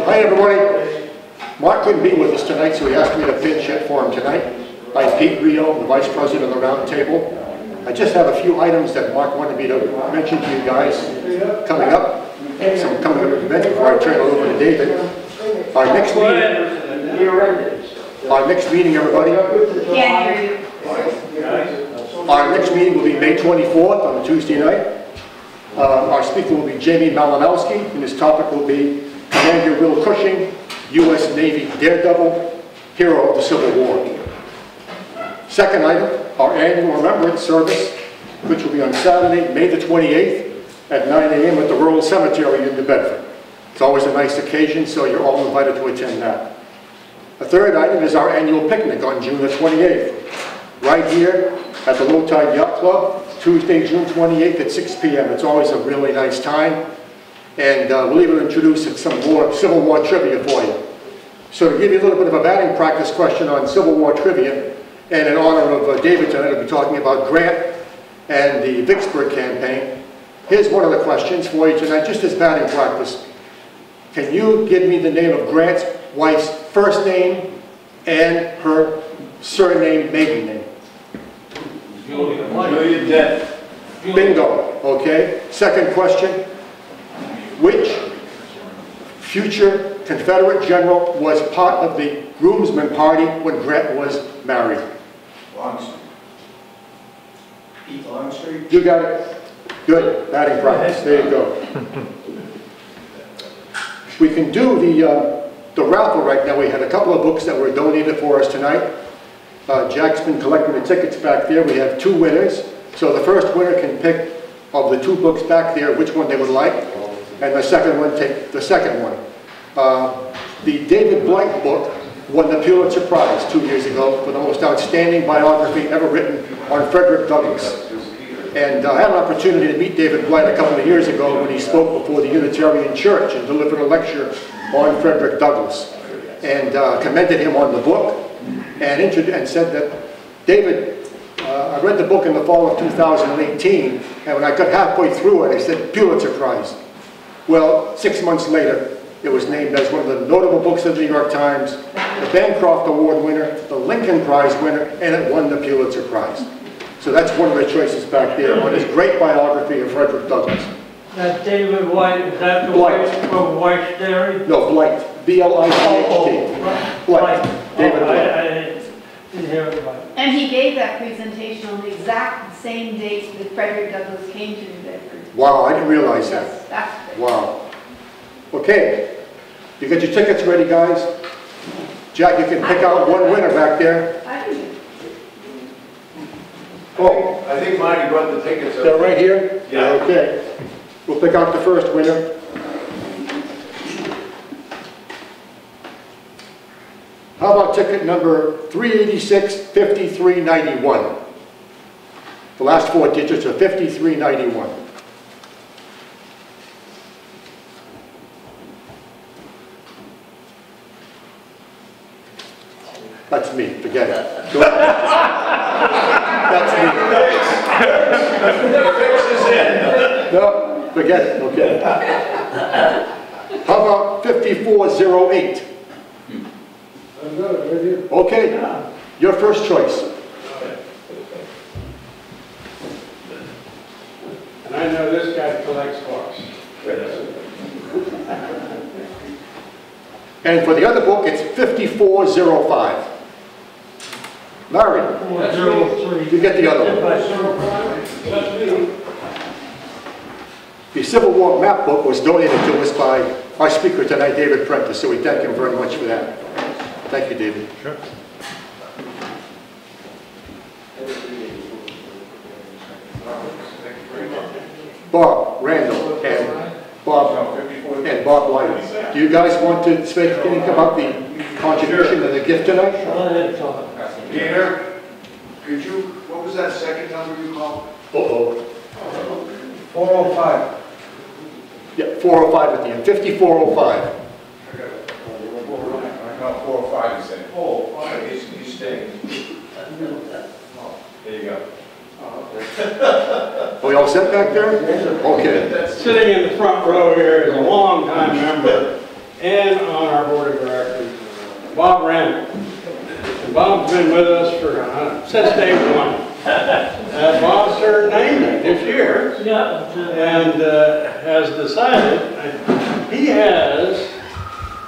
Hi everybody. Mark couldn't be with us tonight, so he asked me to pinch hit for him tonight. I'm Pete Rio, the Vice President of the Round Table. I just have a few items that Mark wanted me to mention to you guys coming up. Some coming up at the event before I turn it over to David. Our next meeting, everybody. Can't hear you. Our next meeting will be May 24th on a Tuesday night. Our speaker will be Jamie Malinowski, and his topic will be Commander Will Cushing, U.S. Navy daredevil, hero of the Civil War. Second item, our annual remembrance service, which will be on Saturday, May the 28th at 9 a.m. at the Rural Cemetery in New Bedford. It's always a nice occasion, so you're all invited to attend that. The third item is our annual picnic on June the 28th, right here at the Low Tide Yacht Club, Tuesday, June 28th at 6 p.m. It's always a really nice time, and we'll even introduce some more Civil War trivia for you. So to give you a little bit of a batting practice question on Civil War trivia, and in honor of David tonight, I'll be talking about Grant and the Vicksburg campaign. Here's one of the questions for you tonight, just as batting practice. Can you give me the name of Grant's wife's first name and her surname, maiden name? Julia Dent. Bingo, okay. Second question. Which future Confederate general was part of the groomsmen party when Grant was married? Longstreet. Pete Longstreet. You got it. Good. Batting practice. There you go. We can do the raffle right now. We had a couple of books that were donated for us tonight. Jack's been collecting the tickets back there. We have two winners. So the first winner can pick of the two books back there which one they would like, and the second one take the second one. The David Blight book won the Pulitzer Prize 2 years ago for the most outstanding biography ever written on Frederick Douglass. And I had an opportunity to meet David Blight a couple of years ago when he spoke before the Unitarian Church and delivered a lecture on Frederick Douglass, and commended him on the book, and said that, David, I read the book in the fall of 2018, and when I got halfway through it, I said, Pulitzer Prize. Well, 6 months later, it was named as one of the notable books of the New York Times, the Bancroft Award winner, the Lincoln Prize winner, and it won the Pulitzer Prize. So that's one of the choices back there on his great biography of Frederick Douglass. That David White, is that the Blight. White from White's Dairy? No, Blight. B-L-I-T-H-T. Blight. David Blight. I didn't hear it right. And he gave that presentation on the exact same date that Frederick Douglass came to New Bedford. Wow, I didn't realize Yes, that. that's it. Wow. Okay. You got your tickets ready, guys? Jack, you can pick out one winner back there. I do. Oh, I think Marty brought the tickets. they're right here? Yeah. Okay. We'll pick out the first winner. How about ticket number 386-5391? The last four digits are 5391. That's me, forget it. That's me. No, forget it, okay. How about 5408? Okay, your first choice. And I know this guy collects books. And for the other book, it's 5405. Larry, you get the other one. The Civil War map book was donated to us by our speaker tonight, David Prentiss, so we thank him very much for that. Thank you, David. Sure. Bob Randall and Bob Lyons. Do you guys want to say anything about the contribution of the gift tonight? Peter, could you, what was that second number you called? 405. Yeah, 405 at the end. 5405. I got 405, you said. Oh, he's staying. Oh, there you go. Are we all set back there? Okay. Sitting in the front row here is a long-time member and on our board of directors, Bob Randall. And Bob's been with us for since day one. Bob's turned 90 this year, and has decided he has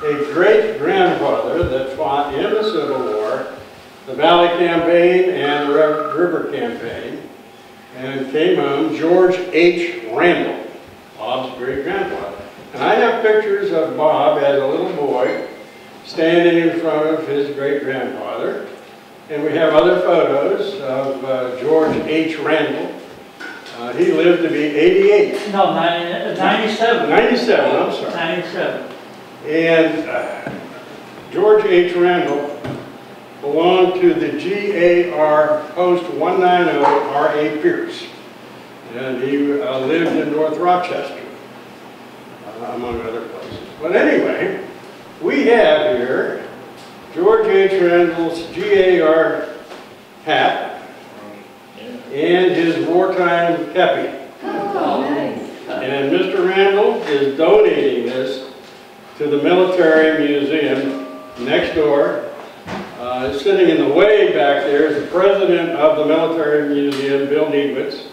a great-grandfather that fought in the Civil War, the Valley Campaign and the River Campaign, and came home, George H. Randall, Bob's great-grandfather. And I have pictures of Bob as a little boy standing in front of his great-grandfather. And we have other photos of George H. Randall. He lived to be 88. No, 97. 97, I'm sorry. 97. And George H. Randall belonged to the GAR Post 190 R.A. Pierce. And he lived in North Rochester, among other places. But anyway, we have here George H. Randall's GAR hat and his wartime kepi. Oh, nice. And Mr. Randall is donating this to the Military Museum next door. Sitting in the way back there is the president of the Military Museum, Bill Niewitz.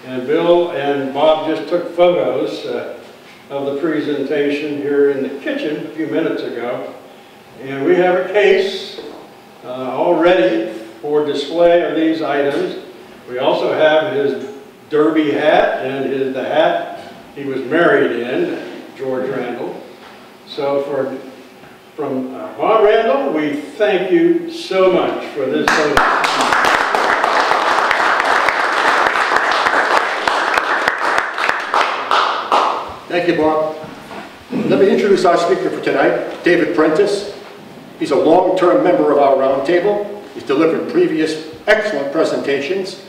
And Bill and Bob just took photos of the presentation here in the kitchen a few minutes ago. And we have a case all ready for display of these items. We also have his derby hat and the hat he was married in, George Randall. So from Bob Randall, we thank you so much for this donation. Thank you, Bob. Let me introduce our speaker for tonight, David Prentiss. He's a long-term member of our roundtable. He's delivered previous excellent presentations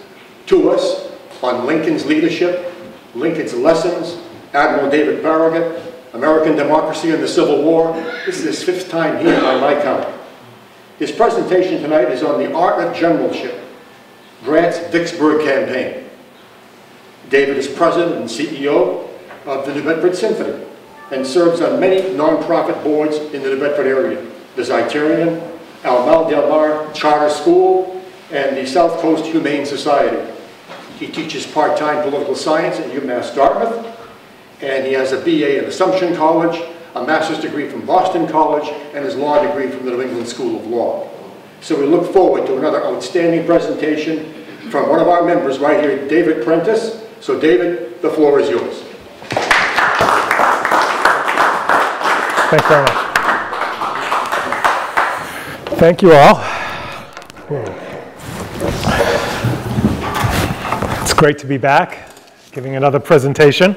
to us on Lincoln's leadership, Lincoln's lessons, Admiral David Farragut, American democracy and the Civil War. This is his 5th time here by my count. His presentation tonight is on the art of generalship, Grant's Vicksburg campaign. David is president and CEO of the New Bedford Symphony and serves on many nonprofit boards in the New Bedford area. The Zeitarian, Almal Del Mar Charter School, and the South Coast Humane Society. He teaches part-time political science at UMass Dartmouth, and he has a BA at Assumption College, a master's degree from Boston College, and his law degree from the New England School of Law. So we look forward to another outstanding presentation from one of our members right here, David Prentiss. So David, the floor is yours. Thanks very much. Thank you all. It's great to be back, giving another presentation.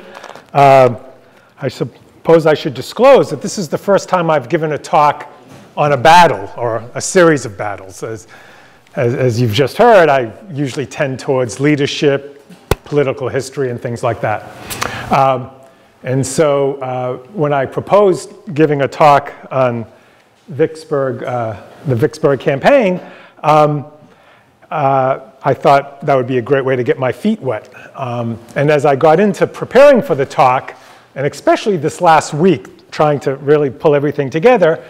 I suppose I should disclose that this is the first time I've given a talk on a battle or a series of battles. As you've just heard, I usually tend towards leadership, political history, and things like that. And so when I proposed giving a talk on Vicksburg, the Vicksburg campaign, I thought that would be a great way to get my feet wet. And as I got into preparing for the talk, and especially this last week, trying to really pull everything together,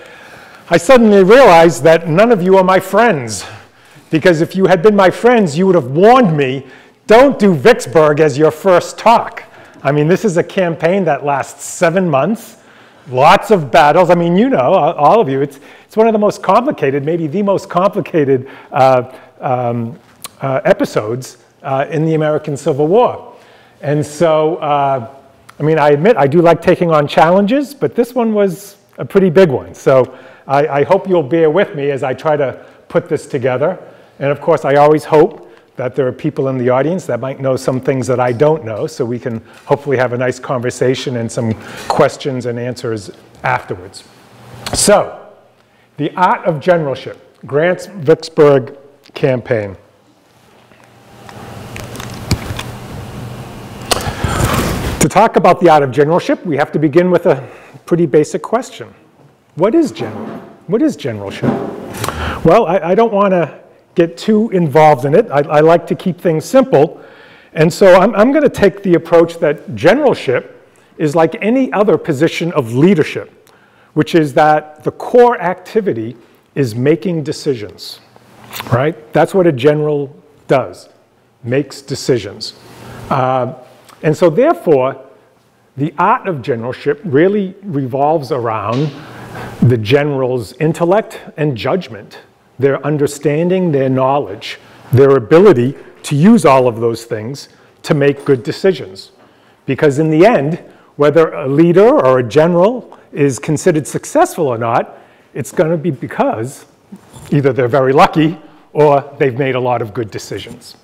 I suddenly realized that none of you are my friends. Because if you had been my friends, you would have warned me, don't do Vicksburg as your first talk. I mean, this is a campaign that lasts 7 months, lots of battles. I mean, you know, all of you, it's one of the most complicated, maybe the most complicated episodes in the American Civil War. And so, I mean, I admit I do like taking on challenges, but this one was a pretty big one. So I hope you'll bear with me as I try to put this together. And of course, I always hope that there are people in the audience that might know some things that I don't know, so we can hopefully have a nice conversation and some questions and answers afterwards. So, the art of generalship, Grant's Vicksburg campaign. To talk about the art of generalship, we have to begin with a pretty basic question. What is generalship? Well, I don't want to get too involved in it. I like to keep things simple. And so I'm going to take the approach that generalship is like any other position of leadership, which is that the core activity is making decisions, right? That's what a general does, makes decisions. And so therefore, the art of generalship really revolves around the general's intellect and judgment, their understanding, their knowledge, their ability to use all of those things to make good decisions. Because in the end, whether a leader or a general is considered successful or not, it's going to be because either they're very lucky or they've made a lot of good decisions.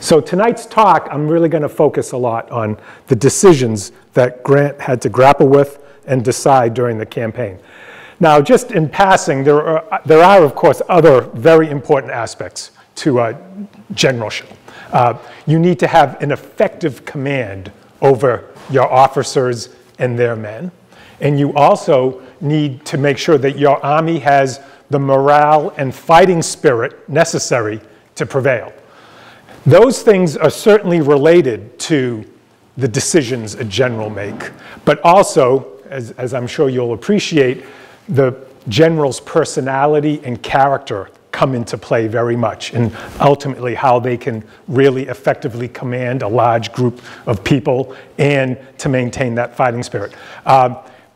So tonight's talk, I'm really going to focus a lot on the decisions that Grant had to grapple with and decide during the campaign. Now, just in passing, there are of course, other very important aspects to generalship. You need to have an effective command over your officers and their men. And you also need to make sure that your army has the morale and fighting spirit necessary to prevail. Those things are certainly related to the decisions a general make, but also, as I'm sure you'll appreciate, the general's personality and character come into play very much, and ultimately how they can really effectively command a large group of people and to maintain that fighting spirit.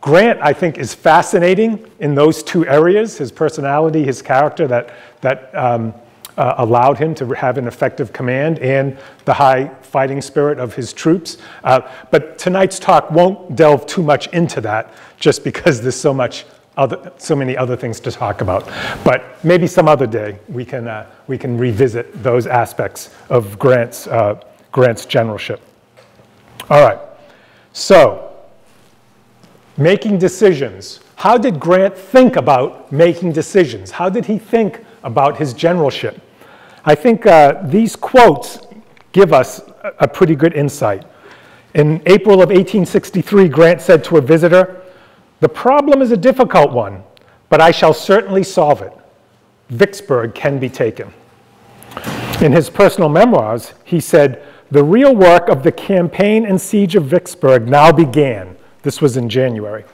Grant, I think, is fascinating in those two areas, his personality, his character that allowed him to have an effective command and the high fighting spirit of his troops. But tonight's talk won't delve too much into that just because there's so many other things to talk about. But maybe some other day we can revisit those aspects of Grant's generalship. All right, so making decisions. How did Grant think about making decisions? How did he think about his generalship? I think these quotes give us a pretty good insight. In April of 1863, Grant said to a visitor, "The problem is a difficult one, but I shall certainly solve it. Vicksburg can be taken." In his personal memoirs, he said, "The real work of the campaign and siege of Vicksburg now began." This was in January.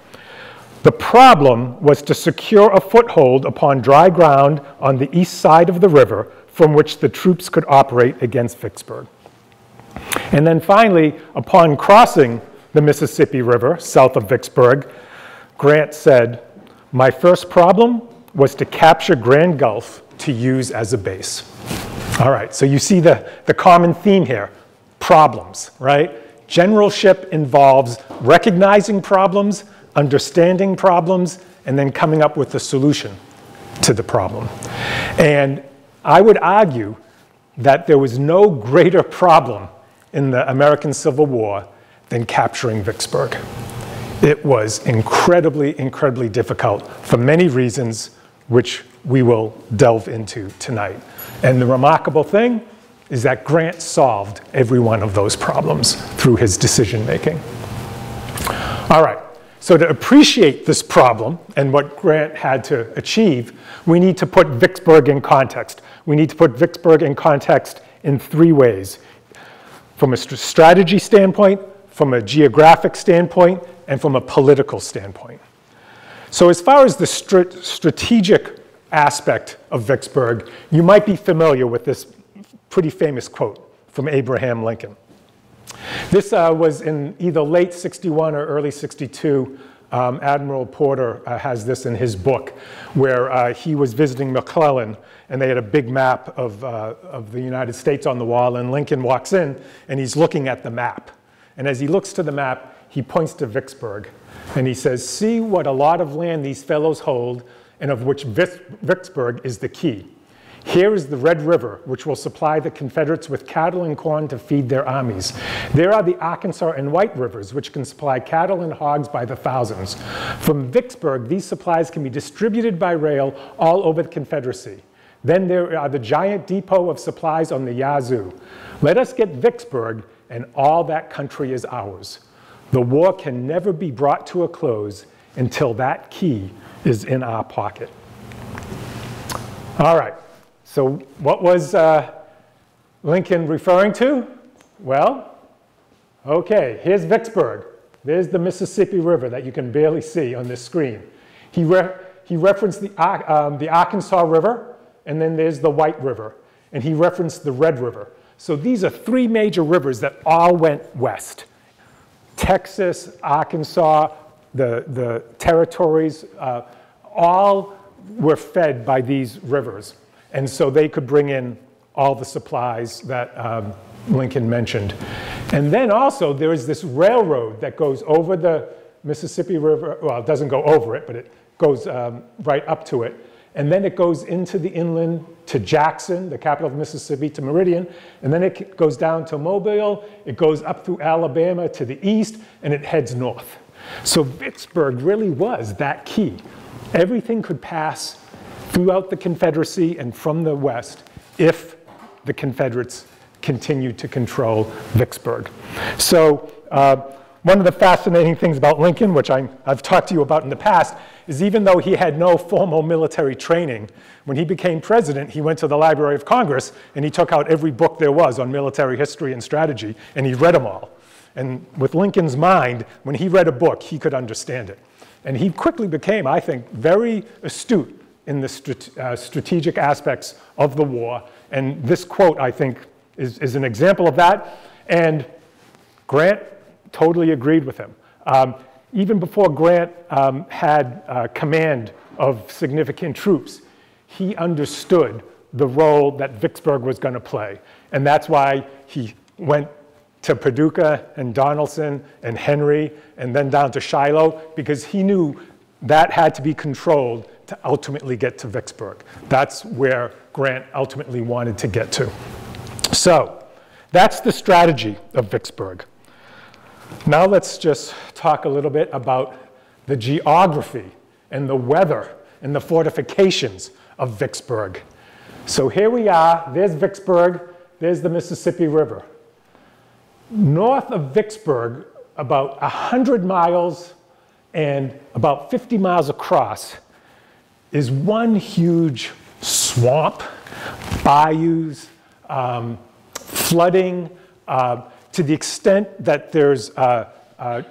"The problem was to secure a foothold upon dry ground on the east side of the river from which the troops could operate against Vicksburg." And then finally, upon crossing the Mississippi River south of Vicksburg, Grant said, "My first problem was to capture Grand Gulf to use as a base." All right, so you see the common theme here, problems, right? Generalship involves recognizing problems, understanding problems, and then coming up with a solution to the problem. And I would argue that there was no greater problem in the American Civil War than capturing Vicksburg. It was incredibly, incredibly difficult for many reasons, which we will delve into tonight. And the remarkable thing is that Grant solved every one of those problems through his decision making. All right, so to appreciate this problem and what Grant had to achieve, we need to put Vicksburg in context. We need to put Vicksburg in context in three ways: from a strategy standpoint, from a geographic standpoint, and from a political standpoint. So as far as the strategic aspect of Vicksburg, you might be familiar with this pretty famous quote from Abraham Lincoln. This was in either late 61 or early 62. Admiral Porter has this in his book, where he was visiting McClellan, and they had a big map of the United States on the wall, and Lincoln walks in, and he's looking at the map. And as he looks to the map, he points to Vicksburg, and he says, "See what a lot of land these fellows hold, and of which Vicksburg is the key. Here is the Red River, which will supply the Confederates with cattle and corn to feed their armies. There are the Arkansas and White Rivers, which can supply cattle and hogs by the thousands. From Vicksburg, these supplies can be distributed by rail all over the Confederacy. Then there are the giant depot of supplies on the Yazoo. Let us get Vicksburg, and all that country is ours. The war can never be brought to a close until that key is in our pocket." All right. So what was Lincoln referring to? Well, okay, here's Vicksburg. There's the Mississippi River that you can barely see on this screen. He referenced the Arkansas River, and then there's the White River, and he referenced the Red River. So these are three major rivers that all went west. Texas, Arkansas, the territories, all were fed by these rivers. And so they could bring in all the supplies that Lincoln mentioned. And then also there is this railroad that goes over the Mississippi River. Well, it doesn't go over it, but it goes right up to it. And then it goes into the inland to Jackson, the capital of Mississippi, to Meridian. And then it goes down to Mobile. It goes up through Alabama to the east, and it heads north. So Vicksburg really was that key. Everything could pass throughout the Confederacy and from the west if the Confederates continued to control Vicksburg. So one of the fascinating things about Lincoln, which I've talked to you about in the past, is even though he had no formal military training, when he became president, he went to the Library of Congress and he took out every book there was on military history and strategy, and he read them all. And with Lincoln's mind, when he read a book, he could understand it. And he quickly became, I think, very astute in the strategic aspects of the war. And this quote, I think, is an example of that. And Grant totally agreed with him. Even before Grant had command of significant troops, he understood the role that Vicksburg was going to play. And that's why he went to Paducah and Donelson and Henry and then down to Shiloh, because he knew that had to be controlled to ultimately get to Vicksburg. That's where Grant ultimately wanted to get to. So that's the strategy of Vicksburg. Now let's just talk a little bit about the geography and the weather and the fortifications of Vicksburg. So here we are, there's Vicksburg, there's the Mississippi River. North of Vicksburg, about 100 miles and about 50 miles across, is one huge swamp, bayous, flooding, to the extent that there's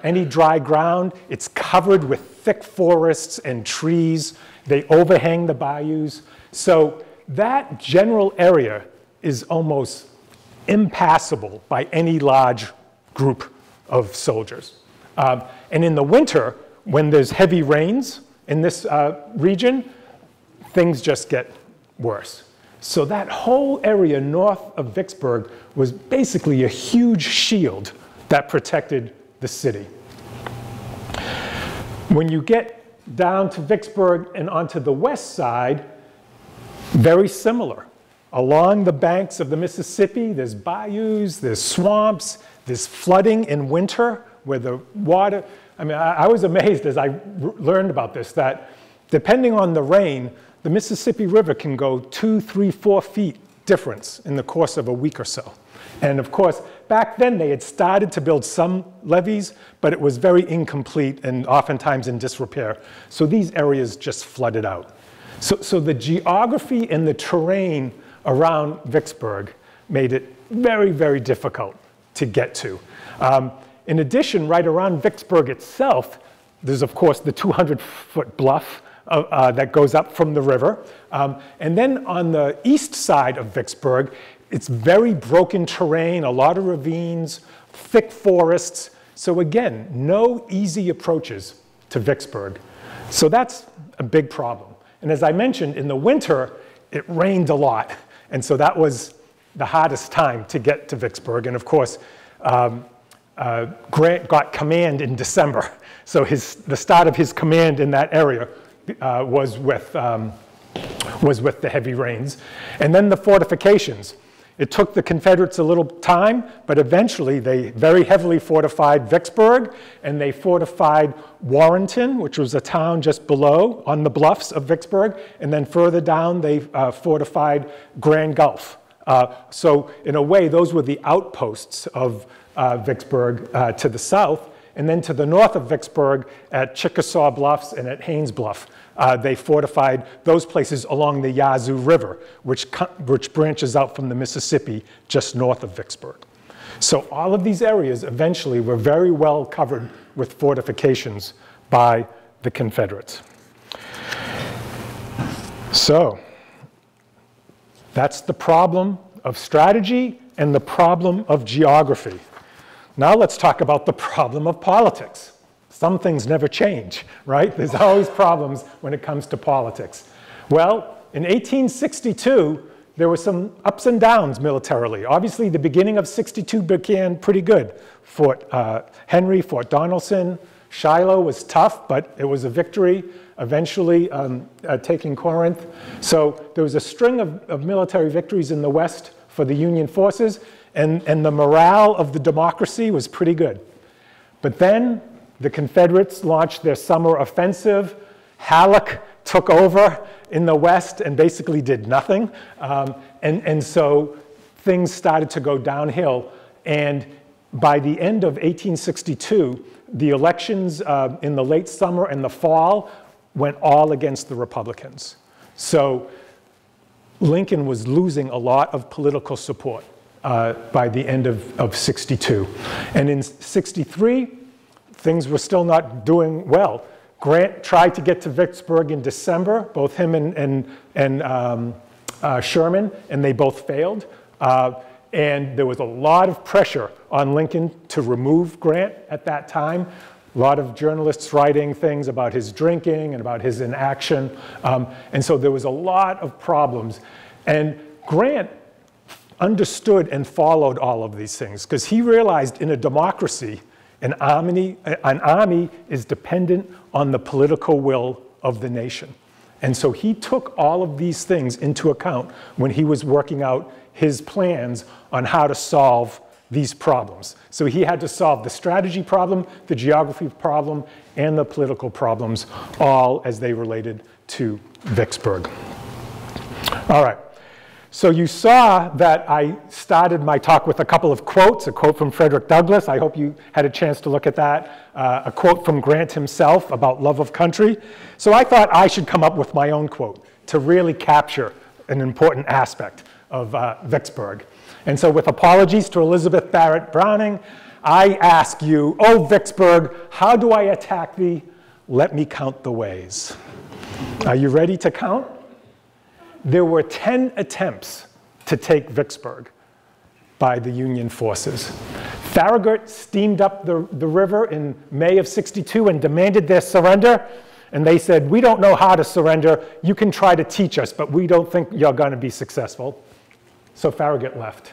any dry ground, it's covered with thick forests and trees. They overhang the bayous. So that general area is almost impassable by any large group of soldiers. And in the winter, when there's heavy rains in this region, things just get worse. So that whole area north of Vicksburg was basically a huge shield that protected the city. When you get down to Vicksburg and onto the west side, very similar. Along the banks of the Mississippi, there's bayous, there's swamps, there's flooding in winter where the water, I mean, I was amazed as I learned about this, that depending on the rain, the Mississippi River can go 2, 3, 4 feet difference in the course of a week or so. And of course, back then they had started to build some levees, but it was very incomplete and oftentimes in disrepair. So these areas just flooded out. So the geography and the terrain around Vicksburg made it very, very difficult to get to. In addition, right around Vicksburg itself, there's of course the 200-foot bluff that goes up from the river. And then on the east side of Vicksburg, it's very broken terrain, a lot of ravines, thick forests. So again, no easy approaches to Vicksburg. So that's a big problem. And as I mentioned, in the winter, it rained a lot. And so that was the hardest time to get to Vicksburg. And of course, Grant got command in December. So the start of his command in that area was with the heavy rains. And then the fortifications. It took the Confederates a little time, but eventually they very heavily fortified Vicksburg, and they fortified Warrenton, which was a town just below on the bluffs of Vicksburg, and then further down they fortified Grand Gulf. So in a way, those were the outposts of Vicksburg to the south. And then to the north of Vicksburg at Chickasaw Bluffs and at Haynes Bluff, they fortified those places along the Yazoo River, which branches out from the Mississippi just north of Vicksburg. So all of these areas eventually were very well covered with fortifications by the Confederates. So that's the problem of strategy and the problem of geography. Now let's talk about the problem of politics. Some things never change, right? There's always problems when it comes to politics. Well, in 1862, there were some ups and downs militarily. Obviously, the beginning of 62 began pretty good. Fort Henry, Fort Donelson, Shiloh was tough, but it was a victory, eventually taking Corinth. So there was a string of military victories in the West for the Union forces, and the morale of the democracy was pretty good. But then the Confederates launched their summer offensive. Halleck took over in the West and basically did nothing. And so things started to go downhill. And by the end of 1862, the elections in the late summer and the fall went all against the Republicans. So Lincoln was losing a lot of political support by the end of 62. And in 63, things were still not doing well. Grant tried to get to Vicksburg in December, both him and Sherman, and they both failed. And there was a lot of pressure on Lincoln to remove Grant at that time. A lot of journalists writing things about his drinking and about his inaction. And so there was a lot of problems. And Grant understood and followed all of these things because he realized in a democracy, an army is dependent on the political will of the nation. And so he took all of these things into account when he was working out his plans on how to solve these problems. So he had to solve the strategy problem, the geography problem, and the political problems, all as they related to Vicksburg. All right. So you saw that I started my talk with a couple of quotes, a quote from Frederick Douglass. I hope you had a chance to look at that. A quote from Grant himself about love of country. So I thought I should come up with my own quote to really capture an important aspect of Vicksburg. And so with apologies to Elizabeth Barrett Browning, I ask you, "O Vicksburg, how do I attack thee? Let me count the ways." Are you ready to count? There were 10 attempts to take Vicksburg by the Union forces. Farragut steamed up the river in May of 62 and demanded their surrender. And they said, "We don't know how to surrender. You can try to teach us, but we don't think you're going to be successful." So Farragut left.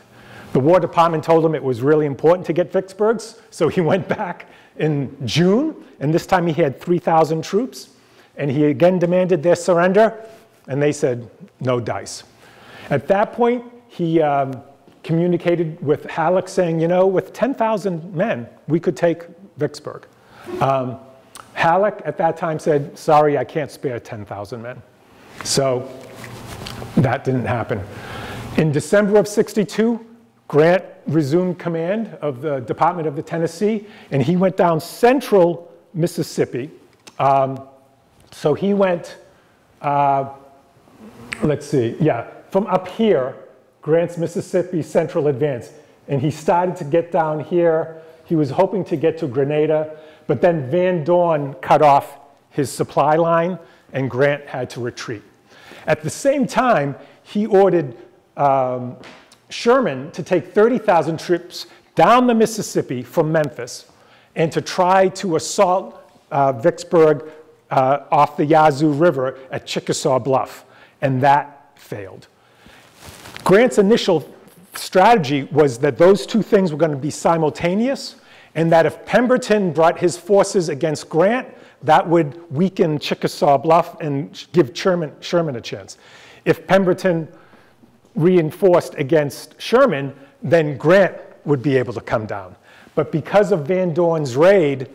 The War Department told him it was really important to get Vicksburg, so he went back in June, and this time he had 3,000 troops, and he again demanded their surrender. And they said, "No dice." At that point, he communicated with Halleck saying, "You know, with 10,000 men, we could take Vicksburg." Halleck at that time said, "Sorry, I can't spare 10,000 men." So that didn't happen. In December of 62, Grant resumed command of the Department of the Tennessee, and he went down central Mississippi. So he went, let's see, yeah, from up here, Grant's Mississippi Central Advance. And he started to get down here. He was hoping to get to Grenada, but then Van Dorn cut off his supply line, and Grant had to retreat. At the same time, he ordered Sherman to take 30,000 troops down the Mississippi from Memphis and to try to assault Vicksburg off the Yazoo River at Chickasaw Bluff, and that failed. Grant's initial strategy was that those two things were going to be simultaneous, and that if Pemberton brought his forces against Grant, that would weaken Chickasaw Bluff and give Sherman a chance. If Pemberton reinforced against Sherman, then Grant would be able to come down. But because of Van Dorn's raid,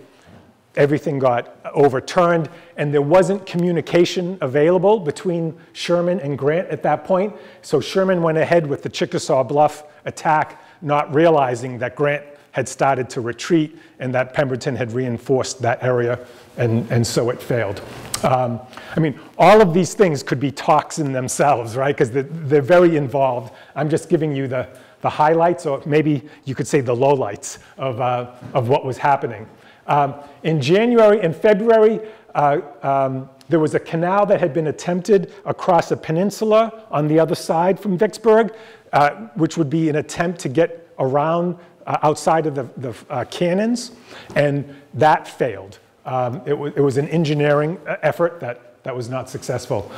everything got overturned, and there wasn't communication available between Sherman and Grant at that point. So Sherman went ahead with the Chickasaw Bluff attack, not realizing that Grant had started to retreat and that Pemberton had reinforced that area, and so it failed. I mean, all of these things could be talks in themselves, right? Because they're very involved. I'm just giving you the highlights, or maybe you could say the lowlights of what was happening. In January and February, There was a canal that had been attempted across a peninsula on the other side from Vicksburg, which would be an attempt to get around outside of the cannons, and that failed. It was an engineering effort that was not successful.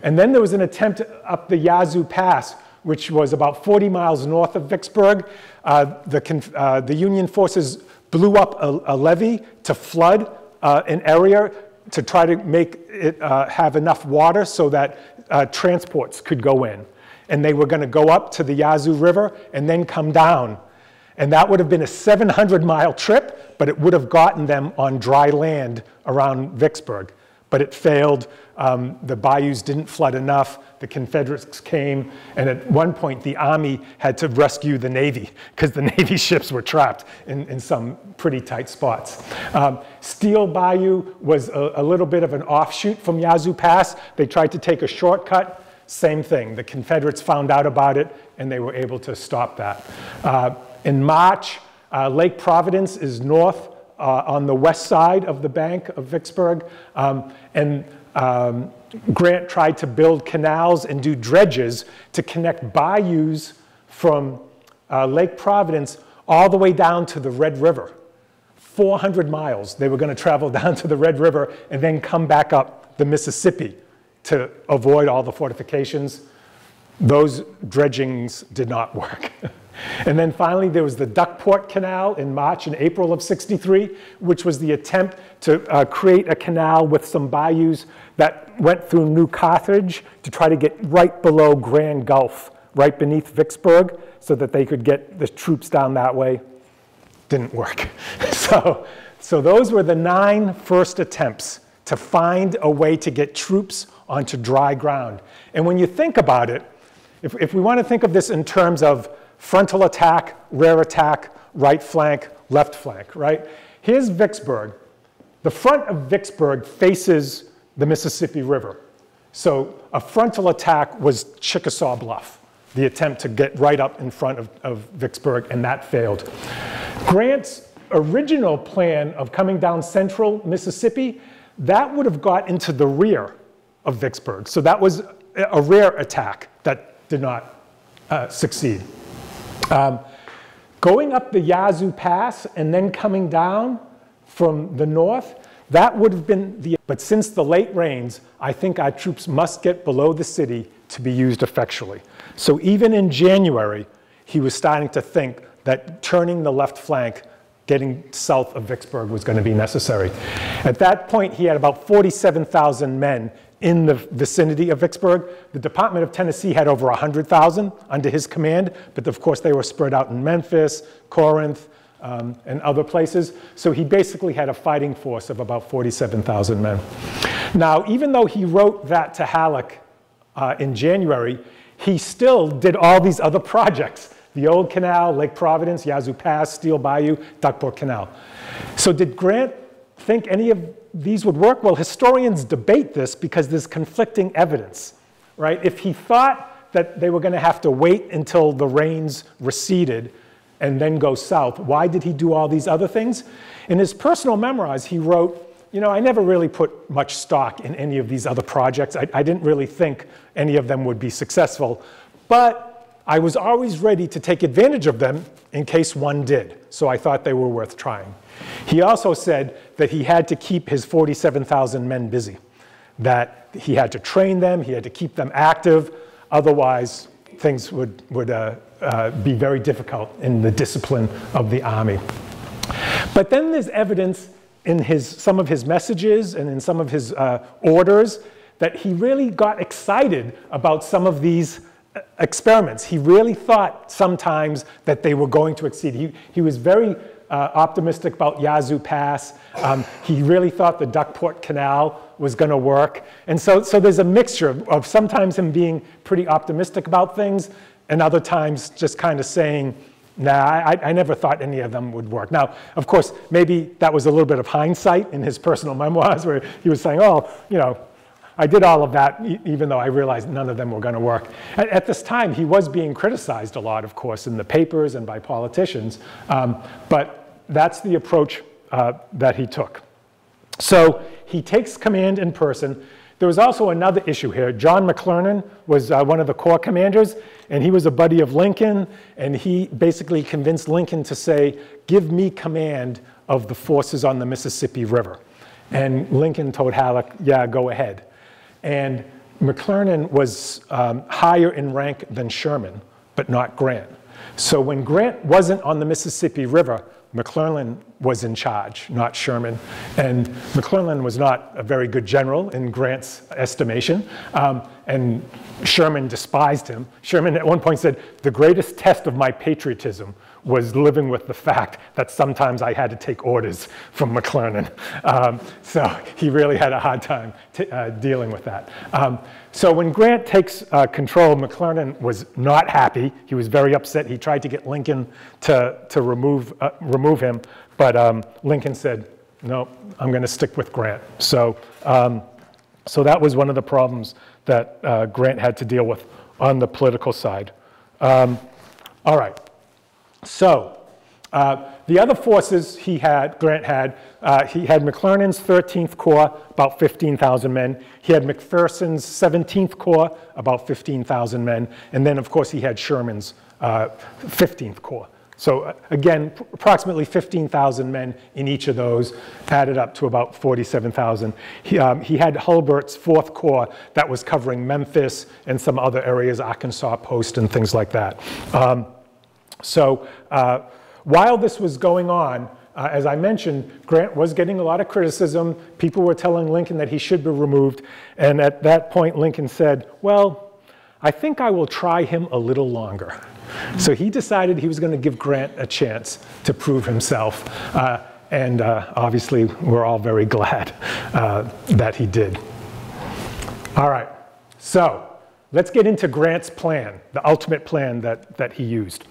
And then there was an attempt up the Yazoo Pass, which was about 40 miles north of Vicksburg. The Union forces blew up a levee to flood an area to try to make it have enough water so that transports could go in. And they were going to go up to the Yazoo River and then come down. And that would have been a 700-mile trip, but it would have gotten them on dry land around Vicksburg. But it failed. The bayous didn't flood enough. The Confederates came, and at one point the Army had to rescue the Navy because the Navy ships were trapped in some pretty tight spots. Steel Bayou was a little bit of an offshoot from Yazoo Pass. They tried to take a shortcut. Same thing. The Confederates found out about it, and they were able to stop that. In March, Lake Providence is north on the west side of the bank of Vicksburg, and Grant tried to build canals and do dredges to connect bayous from Lake Providence all the way down to the Red River. 400 miles they were going to travel down to the Red River and then come back up the Mississippi to avoid all the fortifications. Those dredgings did not work. And then finally, there was the Duckport Canal in March and April of '63, which was the attempt to create a canal with some bayous that went through New Carthage to try to get right below Grand Gulf, right beneath Vicksburg, so that they could get the troops down that way. Didn't work. So those were the 9 first attempts to find a way to get troops onto dry ground. And when you think about it, if we want to think of this in terms of frontal attack, rear attack, right flank, left flank, right? Here's Vicksburg. The front of Vicksburg faces the Mississippi River. So a frontal attack was Chickasaw Bluff, the attempt to get right up in front of Vicksburg, and that failed. Grant's original plan of coming down central Mississippi, that would have got into the rear of Vicksburg. So that was a rear attack that did not succeed. Going up the Yazoo Pass and then coming down from the north, that would have been the, but since the late rains, I think our troops must get below the city to be used effectually. So even in January, he was starting to think that turning the left flank, getting south of Vicksburg was going to be necessary. At that point, he had about 47,000 men in the vicinity of Vicksburg. The Department of Tennessee had over 100,000 under his command, but of course they were spread out in Memphis, Corinth, and other places. So he basically had a fighting force of about 47,000 men. Now, even though he wrote that to Halleck in January, he still did all these other projects. The Old Canal, Lake Providence, Yazoo Pass, Steel Bayou, Duckport Canal. So did Grant think any of these would work? Well, historians debate this because there's conflicting evidence, right? If he thought that they were going to have to wait until the rains receded and then go south, why did he do all these other things? In his personal memoirs, he wrote, you know, I never really put much stock in any of these other projects. I didn't really think any of them would be successful, but I was always ready to take advantage of them in case one did, so I thought they were worth trying. He also said that he had to keep his 47,000 men busy, that he had to train them, he had to keep them active, otherwise things would be very difficult in the discipline of the army. But then there's evidence in some of his messages and in some of his orders that he really got excited about some of these experiments. He really thought sometimes that they were going to exceed. He was very optimistic about Yazoo Pass. He really thought the Duckport Canal was going to work. And so there's a mixture of sometimes him being pretty optimistic about things and other times just kind of saying, nah, I never thought any of them would work. Now, of course, maybe that was a little bit of hindsight in his personal memoirs where he was saying, oh, you know, I did all of that even though I realized none of them were going to work. At this time, he was being criticized a lot, of course, in the papers and by politicians, but that's the approach that he took. So he takes command in person. There was also another issue here. John McClernand was one of the Corps commanders, and he was a buddy of Lincoln, and he basically convinced Lincoln to say, give me command of the forces on the Mississippi River. And Lincoln told Halleck, yeah, go ahead. And McClernand was higher in rank than Sherman, but not Grant. So when Grant wasn't on the Mississippi River, McClernand was in charge, not Sherman. And McClernand was not a very good general in Grant's estimation. And Sherman despised him. Sherman at one point said, the greatest test of my patriotism was living with the fact that sometimes I had to take orders from McClernand. So he really had a hard time dealing with that. So when Grant takes control, McClernand was not happy. He was very upset. He tried to get Lincoln to remove him, but Lincoln said, no, I'm going to stick with Grant. So, so that was one of the problems that Grant had to deal with on the political side. All right. So the other forces Grant had McClernand's 13th Corps, about 15,000 men. He had McPherson's 17th Corps, about 15,000 men. And then, of course, he had Sherman's 15th Corps. So again, approximately 15,000 men in each of those, added up to about 47,000. He had Hulbert's 4th Corps that was covering Memphis and some other areas, Arkansas Post and things like that. So while this was going on, as I mentioned, Grant was getting a lot of criticism. People were telling Lincoln that he should be removed. And at that point, Lincoln said, well, I think I will try him a little longer. So he decided he was going to give Grant a chance to prove himself. And obviously, we're all very glad that he did. All right, so let's get into Grant's plan, the ultimate plan that he used.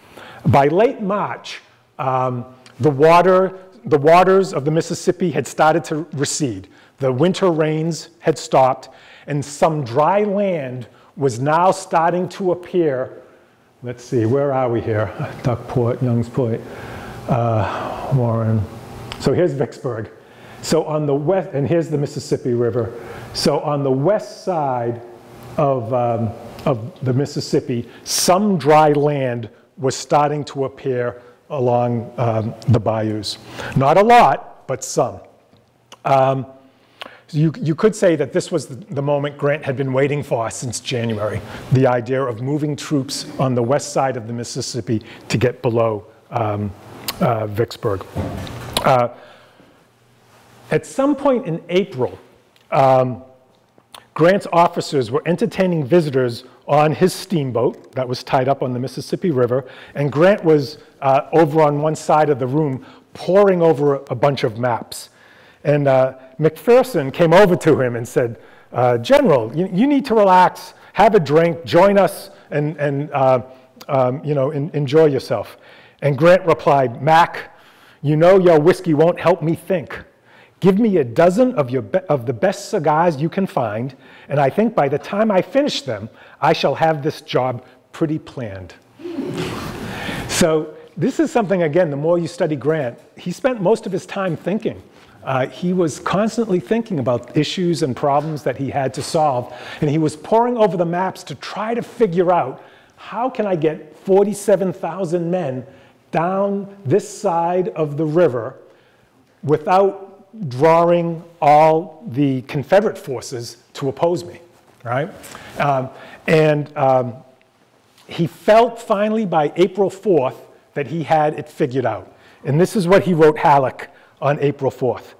By late March, the waters of the Mississippi had started to recede. The winter rains had stopped, and some dry land was now starting to appear. Let's see, where are we here? Duckport, Youngsport, Warren. So here's Vicksburg. So on the west, and here's the Mississippi River. So on the west side of the Mississippi, some dry land was starting to appear along the bayous. Not a lot, but some. You could say that this was the moment Grant had been waiting for since January, the idea of moving troops on the west side of the Mississippi to get below Vicksburg. At some point in April, Grant's officers were entertaining visitors on his steamboat that was tied up on the Mississippi River, and Grant was over on one side of the room poring over a bunch of maps. And McPherson came over to him and said, General, you need to relax, have a drink, join us, and enjoy yourself. And Grant replied, Mac, you know your whiskey won't help me think. Give me a dozen of the best cigars you can find, and I think by the time I finish them, I shall have this job pretty planned. So this is something, again, the more you study Grant, he spent most of his time thinking. He was constantly thinking about issues and problems that he had to solve, and he was poring over the maps to try to figure out, how can I get 47,000 men down this side of the river without drawing all the Confederate forces to oppose me, right? He felt finally by April 4th that he had it figured out. And this is what he wrote Halleck on April 4th.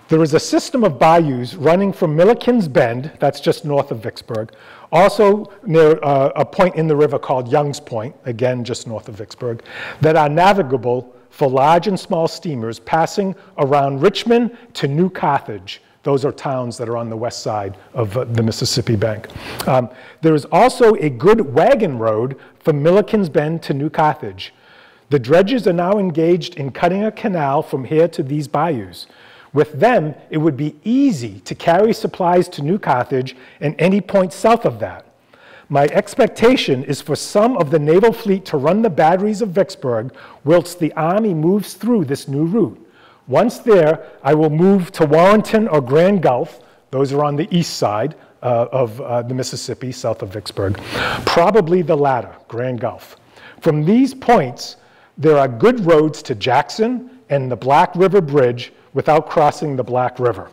There is a system of bayous running from Milliken's Bend, that's just north of Vicksburg, also near a point in the river called Young's Point, again just north of Vicksburg, that are navigable for large and small steamers passing around Richmond to New Carthage. Those are towns that are on the west side of the Mississippi bank. There is also a good wagon road from Milliken's Bend to New Carthage. The dredges are now engaged in cutting a canal from here to these bayous. With them, it would be easy to carry supplies to New Carthage and any point south of that. My expectation is for some of the naval fleet to run the batteries of Vicksburg whilst the army moves through this new route. Once there, I will move to Warrenton or Grand Gulf. Those are on the east side of the Mississippi, south of Vicksburg. Probably the latter, Grand Gulf. From these points, there are good roads to Jackson and the Black River Bridge without crossing the Black River.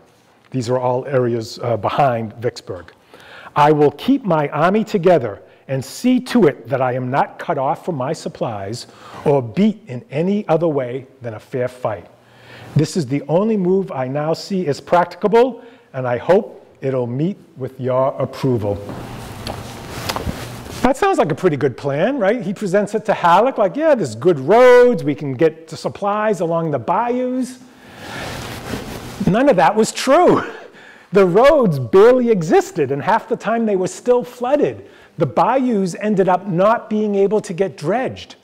These are all areas behind Vicksburg. I will keep my army together and see to it that I am not cut off from my supplies or beat in any other way than a fair fight. This is the only move I now see as practicable, and I hope it'll meet with your approval. That sounds like a pretty good plan, right? He presents it to Halleck like, yeah, there's good roads, we can get the supplies along the bayous. None of that was true. The roads barely existed, and half the time they were still flooded. The bayous ended up not being able to get dredged.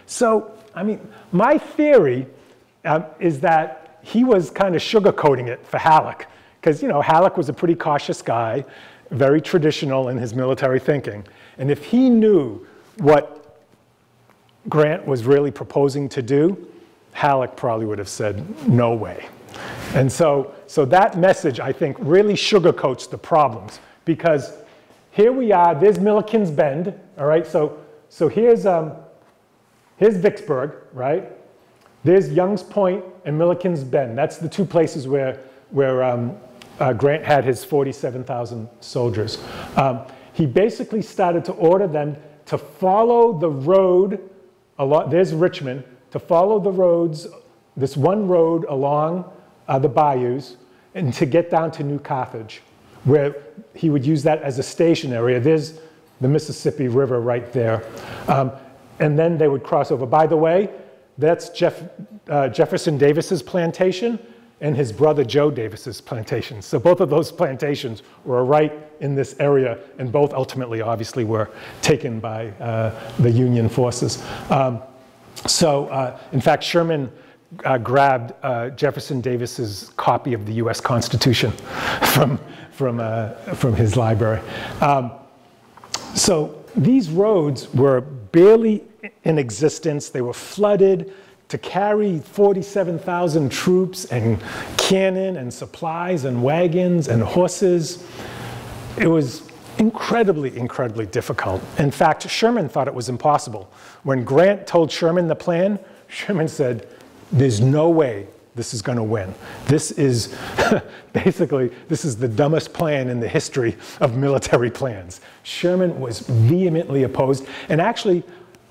So, I mean, my theory is that he was kind of sugarcoating it for Halleck, because, you know, Halleck was a pretty cautious guy, very traditional in his military thinking. And if he knew what Grant was really proposing to do, Halleck probably would have said, no way. And so that message, I think, really sugarcoats the problems, because here we are, there's Milliken's Bend, all right? So here's Vicksburg, right? There's Young's Point and Milliken's Bend. That's the two places where Grant had his 47,000 soldiers. He basically started to order them to follow the road, there's Richmond, to follow the roads, this one road along the bayous, and to get down to New Carthage, where he would use that as a station area. There's the Mississippi River right there. And then they would cross over. By the way, that's Jefferson Davis's plantation and his brother Joe Davis's plantation. So both of those plantations were right in this area, and both ultimately, obviously, were taken by the Union forces. In fact, Sherman grabbed Jefferson Davis's copy of the U.S. Constitution from his library. So these roads were barely in existence. They were flooded. To carry 47,000 troops and cannon and supplies and wagons and horses, it was incredibly, incredibly difficult. In fact, Sherman thought it was impossible. When Grant told Sherman the plan, Sherman said, there's no way this is going to win. This is basically, this is the dumbest plan in the history of military plans. Sherman was vehemently opposed, and actually,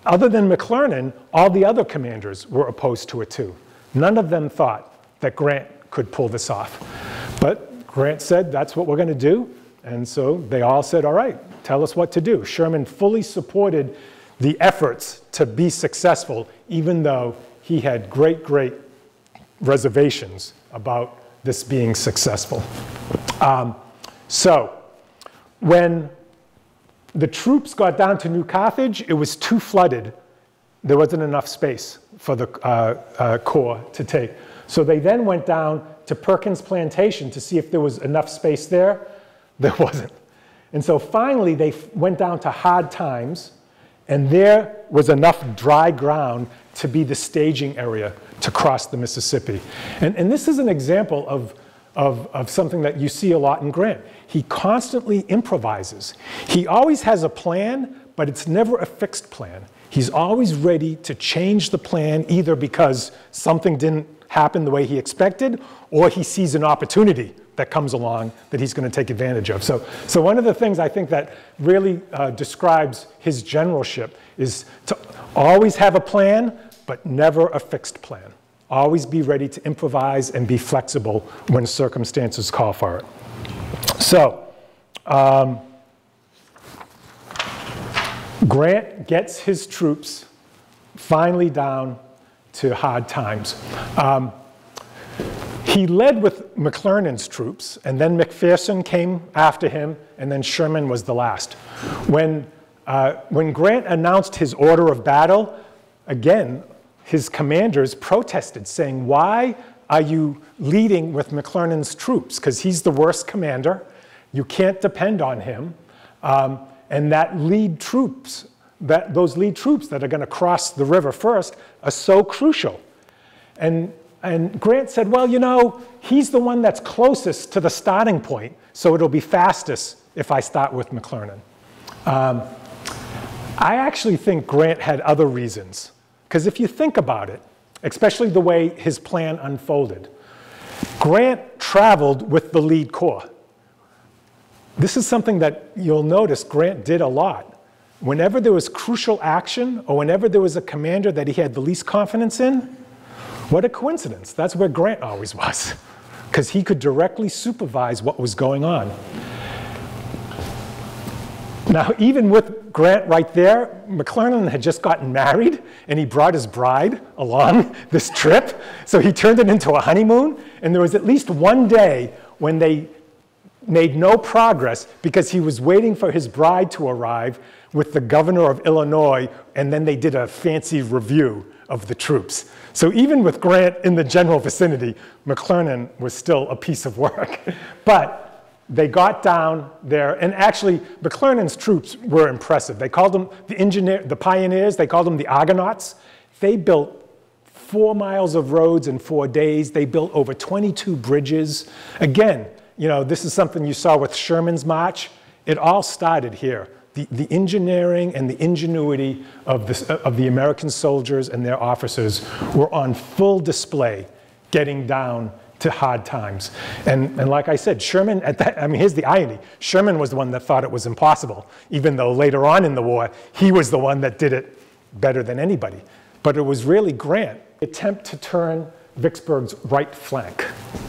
other than McClernand, all the other commanders were opposed to it too. None of them thought that Grant could pull this off. But Grant said, that's what we're going to do. And so they all said, all right, tell us what to do. Sherman fully supported the efforts to be successful, even though he had great, great reservations about this being successful. So when the troops got down to New Carthage, it was too flooded. There wasn't enough space for the Corps to take. So they then went down to Perkins Plantation to see if there was enough space there. There wasn't. And so finally they went down to Hard Times, and there was enough dry ground to be the staging area to cross the Mississippi. And this is an example of something that you see a lot in Grant. He constantly improvises. He always has a plan, but it's never a fixed plan. He's always ready to change the plan, either because something didn't happen the way he expected, or he sees an opportunity that comes along that he's going to take advantage of. So one of the things I think that really describes his generalship is to always have a plan, but never a fixed plan. Always be ready to improvise and be flexible when circumstances call for it. So, Grant gets his troops finally down to Hard Times. He led with McClernand's troops, and then McPherson came after him, and then Sherman was the last. When Grant announced his order of battle, again, his commanders protested, saying, why are you leading with McClernand's troops? Because he's the worst commander. You can't depend on him. And those lead troops that are going to cross the river first are so crucial. And And Grant said, well, you know, he's the one that's closest to the starting point, so it'll be fastest if I start with McClernand. I actually think Grant had other reasons, because if you think about it, especially the way his plan unfolded, Grant traveled with the lead corps. This is something that you'll notice Grant did a lot. Whenever there was crucial action, or whenever there was a commander that he had the least confidence in, what a coincidence. That's where Grant always was, because he could directly supervise what was going on. Now, even with Grant right there, McClernand had just gotten married, and he brought his bride along this trip. So he turned it into a honeymoon, and there was at least one day when they made no progress because he was waiting for his bride to arrive with the governor of Illinois, and then they did a fancy review of the troops. So even with Grant in the general vicinity, McClernand was still a piece of work. But they got down there, and actually, McClernand's troops were impressive. They called them the pioneers, they called them the Argonauts. They built 4 miles of roads in 4 days. They built over 22 bridges. Again, you know, this is something you saw with Sherman's march. It all started here. The engineering and the ingenuity of the American soldiers and their officers were on full display getting down to hard times. And like I said, Sherman, here's the irony. Sherman was the one that thought it was impossible, even though later on in the war, he was the one that did it better than anybody. But it was really Grant, attempt to turn Vicksburg's right flank,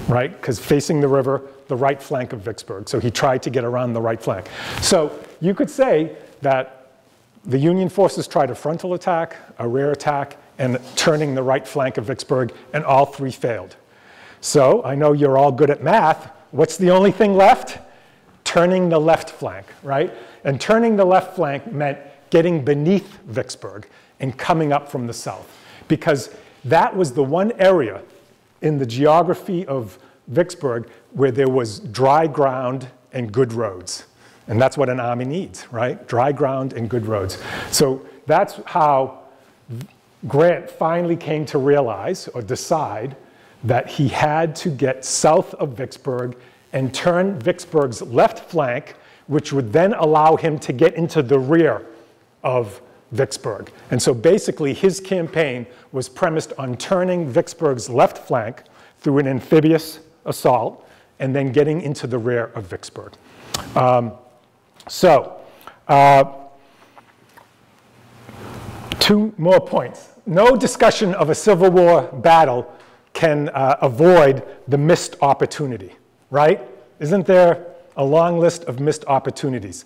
right? Because facing the river, the right flank of Vicksburg. So he tried to get around the right flank. So you could say that the Union forces tried a frontal attack, a rear attack, and turning the right flank of Vicksburg, and all three failed. So I know you're all good at math. What's the only thing left? Turning the left flank, right? And turning the left flank meant getting beneath Vicksburg and coming up from the south, because that was the one area in the geography of Vicksburg where there was dry ground and good roads. And that's what an army needs, right? Dry ground and good roads. So that's how Grant finally came to realize or decide that he had to get south of Vicksburg and turn Vicksburg's left flank, which would then allow him to get into the rear of Vicksburg. And so basically his campaign was premised on turning Vicksburg's left flank through an amphibious assault and then getting into the rear of Vicksburg. Two more points. No discussion of a Civil War battle can avoid the missed opportunity, right? Isn't there a long list of missed opportunities?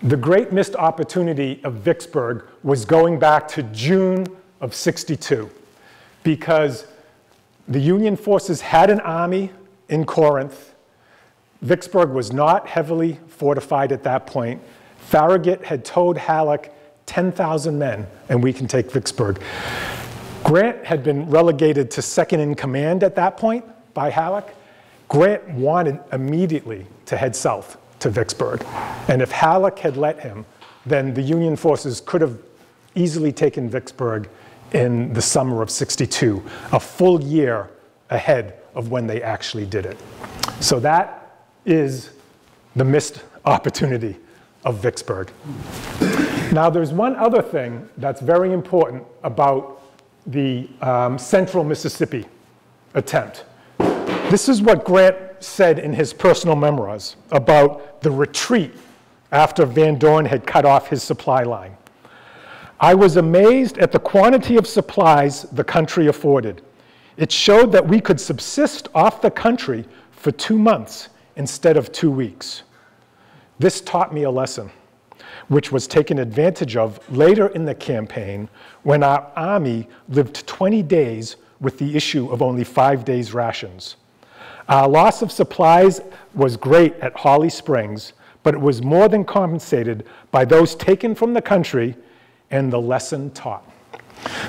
The great missed opportunity of Vicksburg was going back to June of '62, because the Union forces had an army in Corinth. Vicksburg was not heavily fortified at that point. Farragut had told Halleck 10,000 men, and we can take Vicksburg. Grant had been relegated to second in command at that point by Halleck. Grant wanted immediately to head south to Vicksburg. And if Halleck had let him, then the Union forces could have easily taken Vicksburg in the summer of '62, a full year ahead of when they actually did it. So that is the missed opportunity of Vicksburg. Now, there's one other thing that's very important about the central Mississippi attempt. This is what Grant said in his personal memoirs about the retreat after Van Dorn had cut off his supply line. I was amazed at the quantity of supplies the country afforded. It showed that we could subsist off the country for 2 months instead of 2 weeks. This taught me a lesson, which was taken advantage of later in the campaign when our army lived 20 days with the issue of only 5 days' rations. Our loss of supplies was great at Holly Springs, but it was more than compensated by those taken from the country and the lesson taught.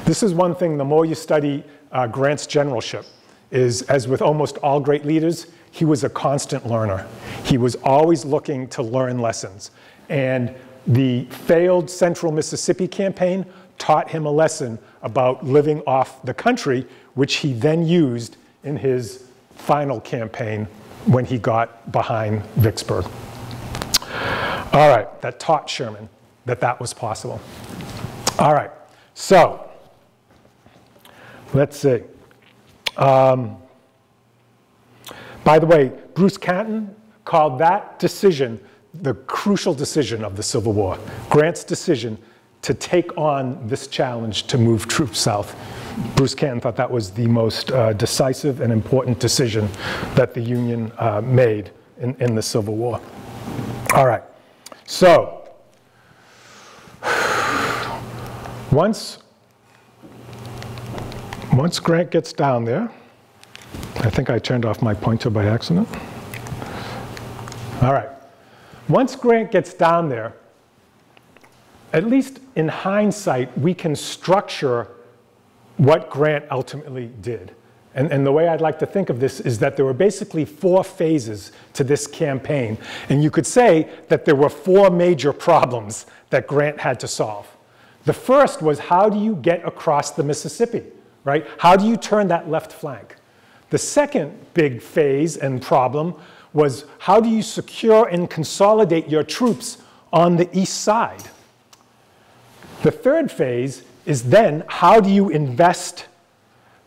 This is one thing, the more you study Grant's generalship, is, as with almost all great leaders, he was a constant learner. He was always looking to learn lessons. And the failed central Mississippi campaign taught him a lesson about living off the country, which he then used in his final campaign when he got behind Vicksburg. All right, that taught Sherman that was possible. All right, so let's see. By the way, Bruce Canton called that decision the crucial decision of the Civil War. Grant's decision to take on this challenge to move troops south. Bruce Canton thought that was the most decisive and important decision that the Union made in the Civil War. All right, so once Grant gets down there, I think I turned off my pointer by accident. All right, once Grant gets down there, at least in hindsight, we can structure what Grant ultimately did. And the way I'd like to think of this is that there were basically 4 phases to this campaign. And you could say that there were 4 major problems that Grant had to solve. The first was, how do you get across the Mississippi, right? How do you turn that left flank? The second big phase and problem was, how do you secure and consolidate your troops on the east side? The third phase is then, how do you invest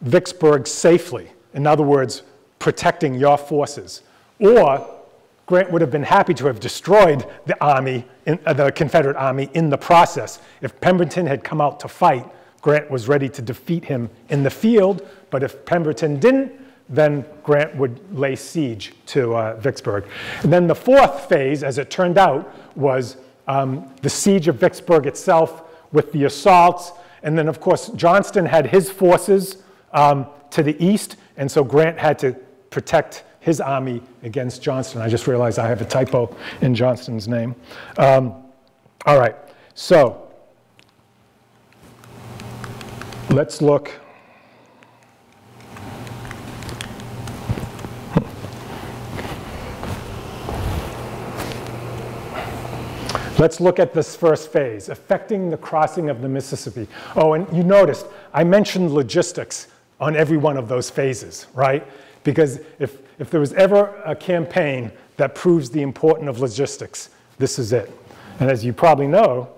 Vicksburg safely? In other words, protecting your forces. Or Grant would have been happy to have destroyed the army, the Confederate army, in the process. If Pemberton had come out to fight, Grant was ready to defeat him in the field, but if Pemberton didn't, then Grant would lay siege to Vicksburg. And then the fourth phase, as it turned out, was the siege of Vicksburg itself with the assaults. And then, of course, Johnston had his forces to the east, and so Grant had to protect his army against Johnston. I just realized I have a typo in Johnston's name. All right, so let's look. Let's look at this first phase, affecting the crossing of the Mississippi. Oh, and you noticed, I mentioned logistics on every one of those phases, right? Because if there was ever a campaign that proves the importance of logistics, this is it. And as you probably know,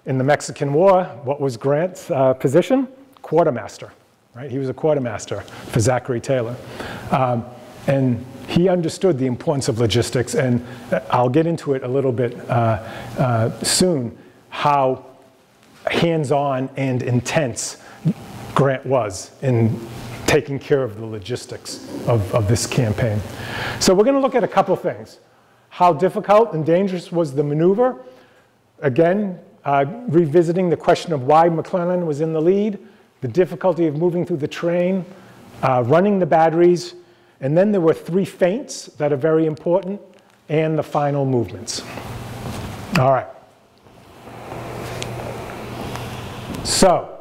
in the Mexican War, what was Grant's position? Quartermaster, right? He was a quartermaster for Zachary Taylor. And he understood the importance of logistics, and I'll get into it a little bit soon, how hands-on and intense Grant was in taking care of the logistics of this campaign. So we're going to look at a couple things. How difficult and dangerous was the maneuver? Again, revisiting the question of why McClellan was in the lead, the difficulty of moving through the terrain, running the batteries, and then there were 3 feints that are very important, and the final movements. All right. So,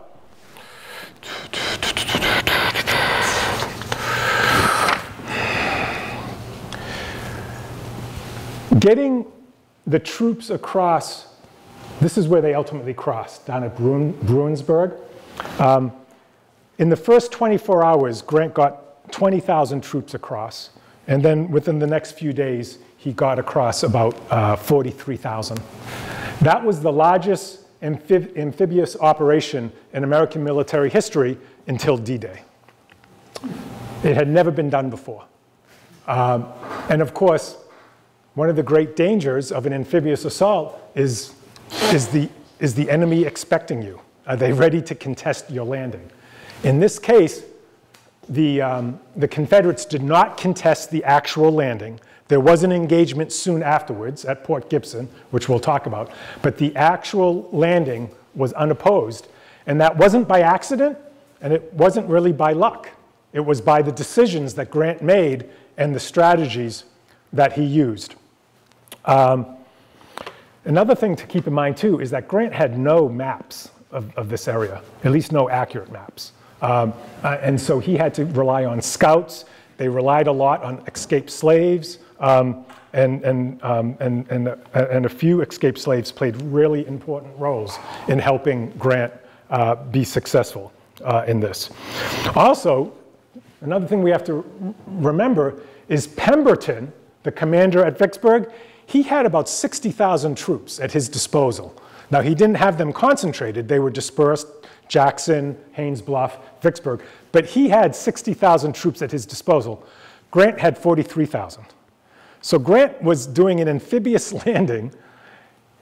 getting the troops across, this is where they ultimately crossed, down at Bruinsburg. In the first 24 hours, Grant got 20,000 troops across, and then within the next few days, he got across about 43,000. That was the largest amphibious operation in American military history until D-Day. It had never been done before. And of course, one of the great dangers of an amphibious assault is the enemy expecting you? Are they ready to contest your landing? In this case, the Confederates did not contest the actual landing. There was an engagement soon afterwards at Port Gibson, which we'll talk about, but the actual landing was unopposed. And that wasn't by accident, and it wasn't really by luck. It was by the decisions that Grant made and the strategies that he used. Another thing to keep in mind, too, is that Grant had no maps of this area, at least no accurate maps. And so he had to rely on scouts. They relied a lot on escaped slaves, and a few escaped slaves played really important roles in helping Grant be successful in this. Also, another thing we have to remember is Pemberton, the commander at Vicksburg, he had about 60,000 troops at his disposal. Now, he didn't have them concentrated. They were dispersed, Jackson, Haynes Bluff, Vicksburg. But he had 60,000 troops at his disposal. Grant had 43,000. So Grant was doing an amphibious landing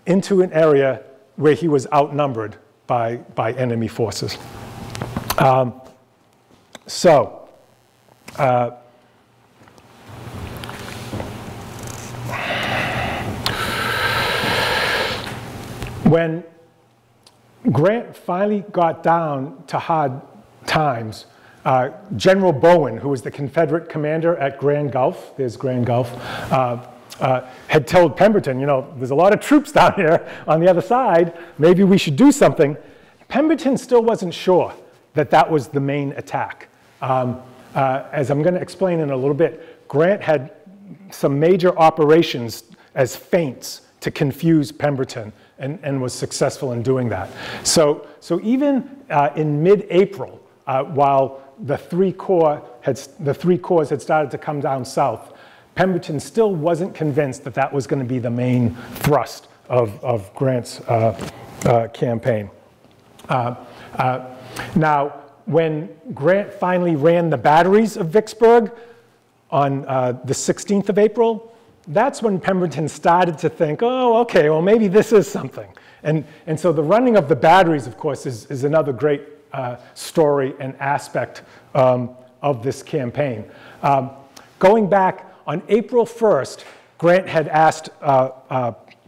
into an area where he was outnumbered by enemy forces. When Grant finally got down to hard times, General Bowen, who was the Confederate commander at Grand Gulf, there's Grand Gulf, had told Pemberton, you know, there's a lot of troops down here on the other side, maybe we should do something. Pemberton still wasn't sure that that was the main attack. As I'm going to explain in a little bit, Grant had some major operations as feints to confuse Pemberton, and was successful in doing that. So even in mid-April, while the three corps had started to come down south, Pemberton still wasn't convinced that that was going to be the main thrust of Grant's campaign. Now, when Grant finally ran the batteries of Vicksburg on the 16th of April, that's when Pemberton started to think, oh, okay, well, maybe this is something. And so the running of the batteries, of course, is another great story and aspect of this campaign. Going back on April 1st, Grant had asked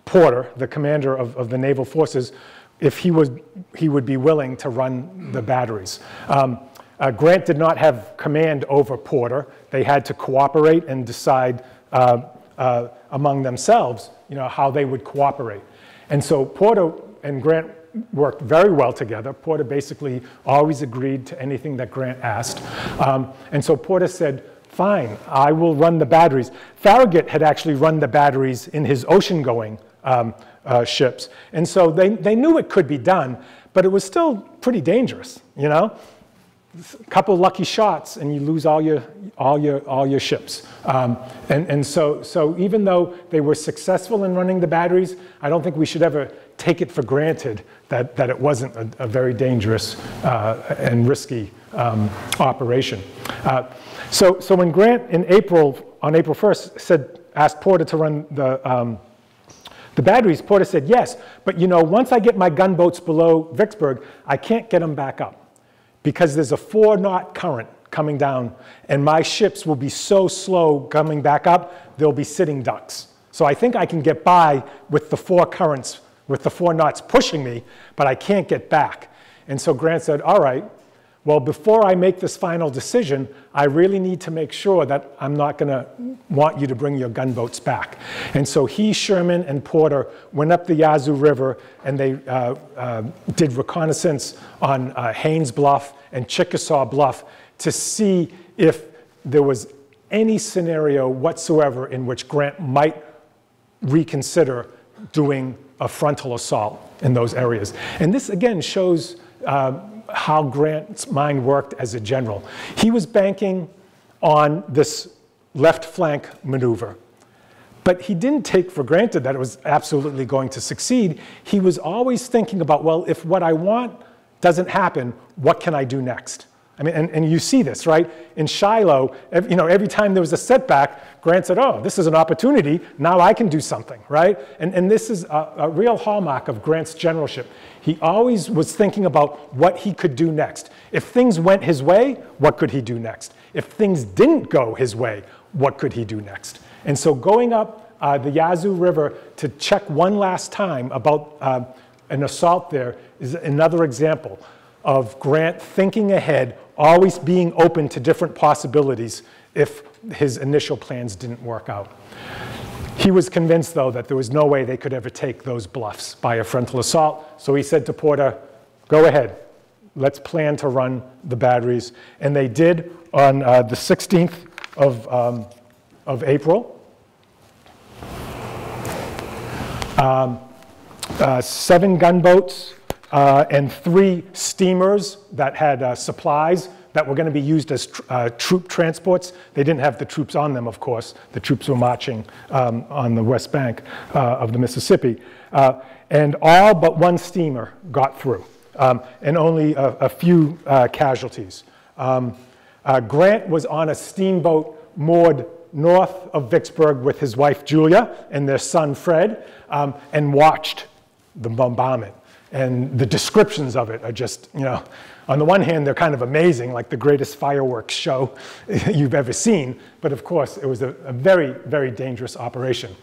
Porter, the commander of the naval forces, if he would be willing to run the batteries. Grant did not have command over Porter. They had to cooperate and decide among themselves, you know, how they would cooperate. And so Porter and Grant worked very well together. Porter basically always agreed to anything that Grant asked. And so Porter said, fine, I will run the batteries. Farragut had actually run the batteries in his ocean-going ships. And so they knew it could be done, but it was still pretty dangerous, you know? A couple lucky shots and you lose all your ships. And so even though they were successful in running the batteries, I don't think we should ever take it for granted that it wasn't a very dangerous and risky operation. So when Grant on April 1st asked Porter to run the batteries, Porter said yes, but you know, once I get my gunboats below Vicksburg, I can't get them back up, because there's a 4-knot current coming down, and my ships will be so slow coming back up, they'll be sitting ducks. So I think I can get by with the 4 currents, with the 4 knots pushing me, but I can't get back. And so Grant said, all right, well, before I make this final decision, I really need to make sure that I'm not going to want you to bring your gunboats back. And so he, Sherman, and Porter went up the Yazoo River, and they did reconnaissance on Haynes Bluff and Chickasaw Bluff to see if there was any scenario whatsoever in which Grant might reconsider doing a frontal assault in those areas. And this, again, shows how Grant's mind worked as a general. He was banking on this left flank maneuver, but he didn't take for granted that it was absolutely going to succeed. He was always thinking about, well, if what I want doesn't happen, what can I do next? I mean, and you see this, right? In Shiloh, every time there was a setback, Grant said, oh, this is an opportunity, now I can do something, right? And this is a real hallmark of Grant's generalship. He always was thinking about what he could do next. If things went his way, what could he do next? If things didn't go his way, what could he do next? And so going up the Yazoo River to check one last time about an assault there is another example of Grant thinking ahead, always being open to different possibilities if his initial plans didn't work out. He was convinced, though, that there was no way they could ever take those bluffs by a frontal assault, so he said to Porter, go ahead, let's plan to run the batteries. And they did on the 16th of April. 7 gunboats and 3 steamers that had supplies that were going to be used as troop transports. They didn't have the troops on them, of course. The troops were marching on the west bank of the Mississippi. And all but 1 steamer got through, and only a few casualties. Grant was on a steamboat moored north of Vicksburg with his wife Julia and their son Fred, and watched the bombardment. And the descriptions of it are just, you know, on the one hand, they're kind of amazing, like the greatest fireworks show you've ever seen. But of course, it was a very, very dangerous operation.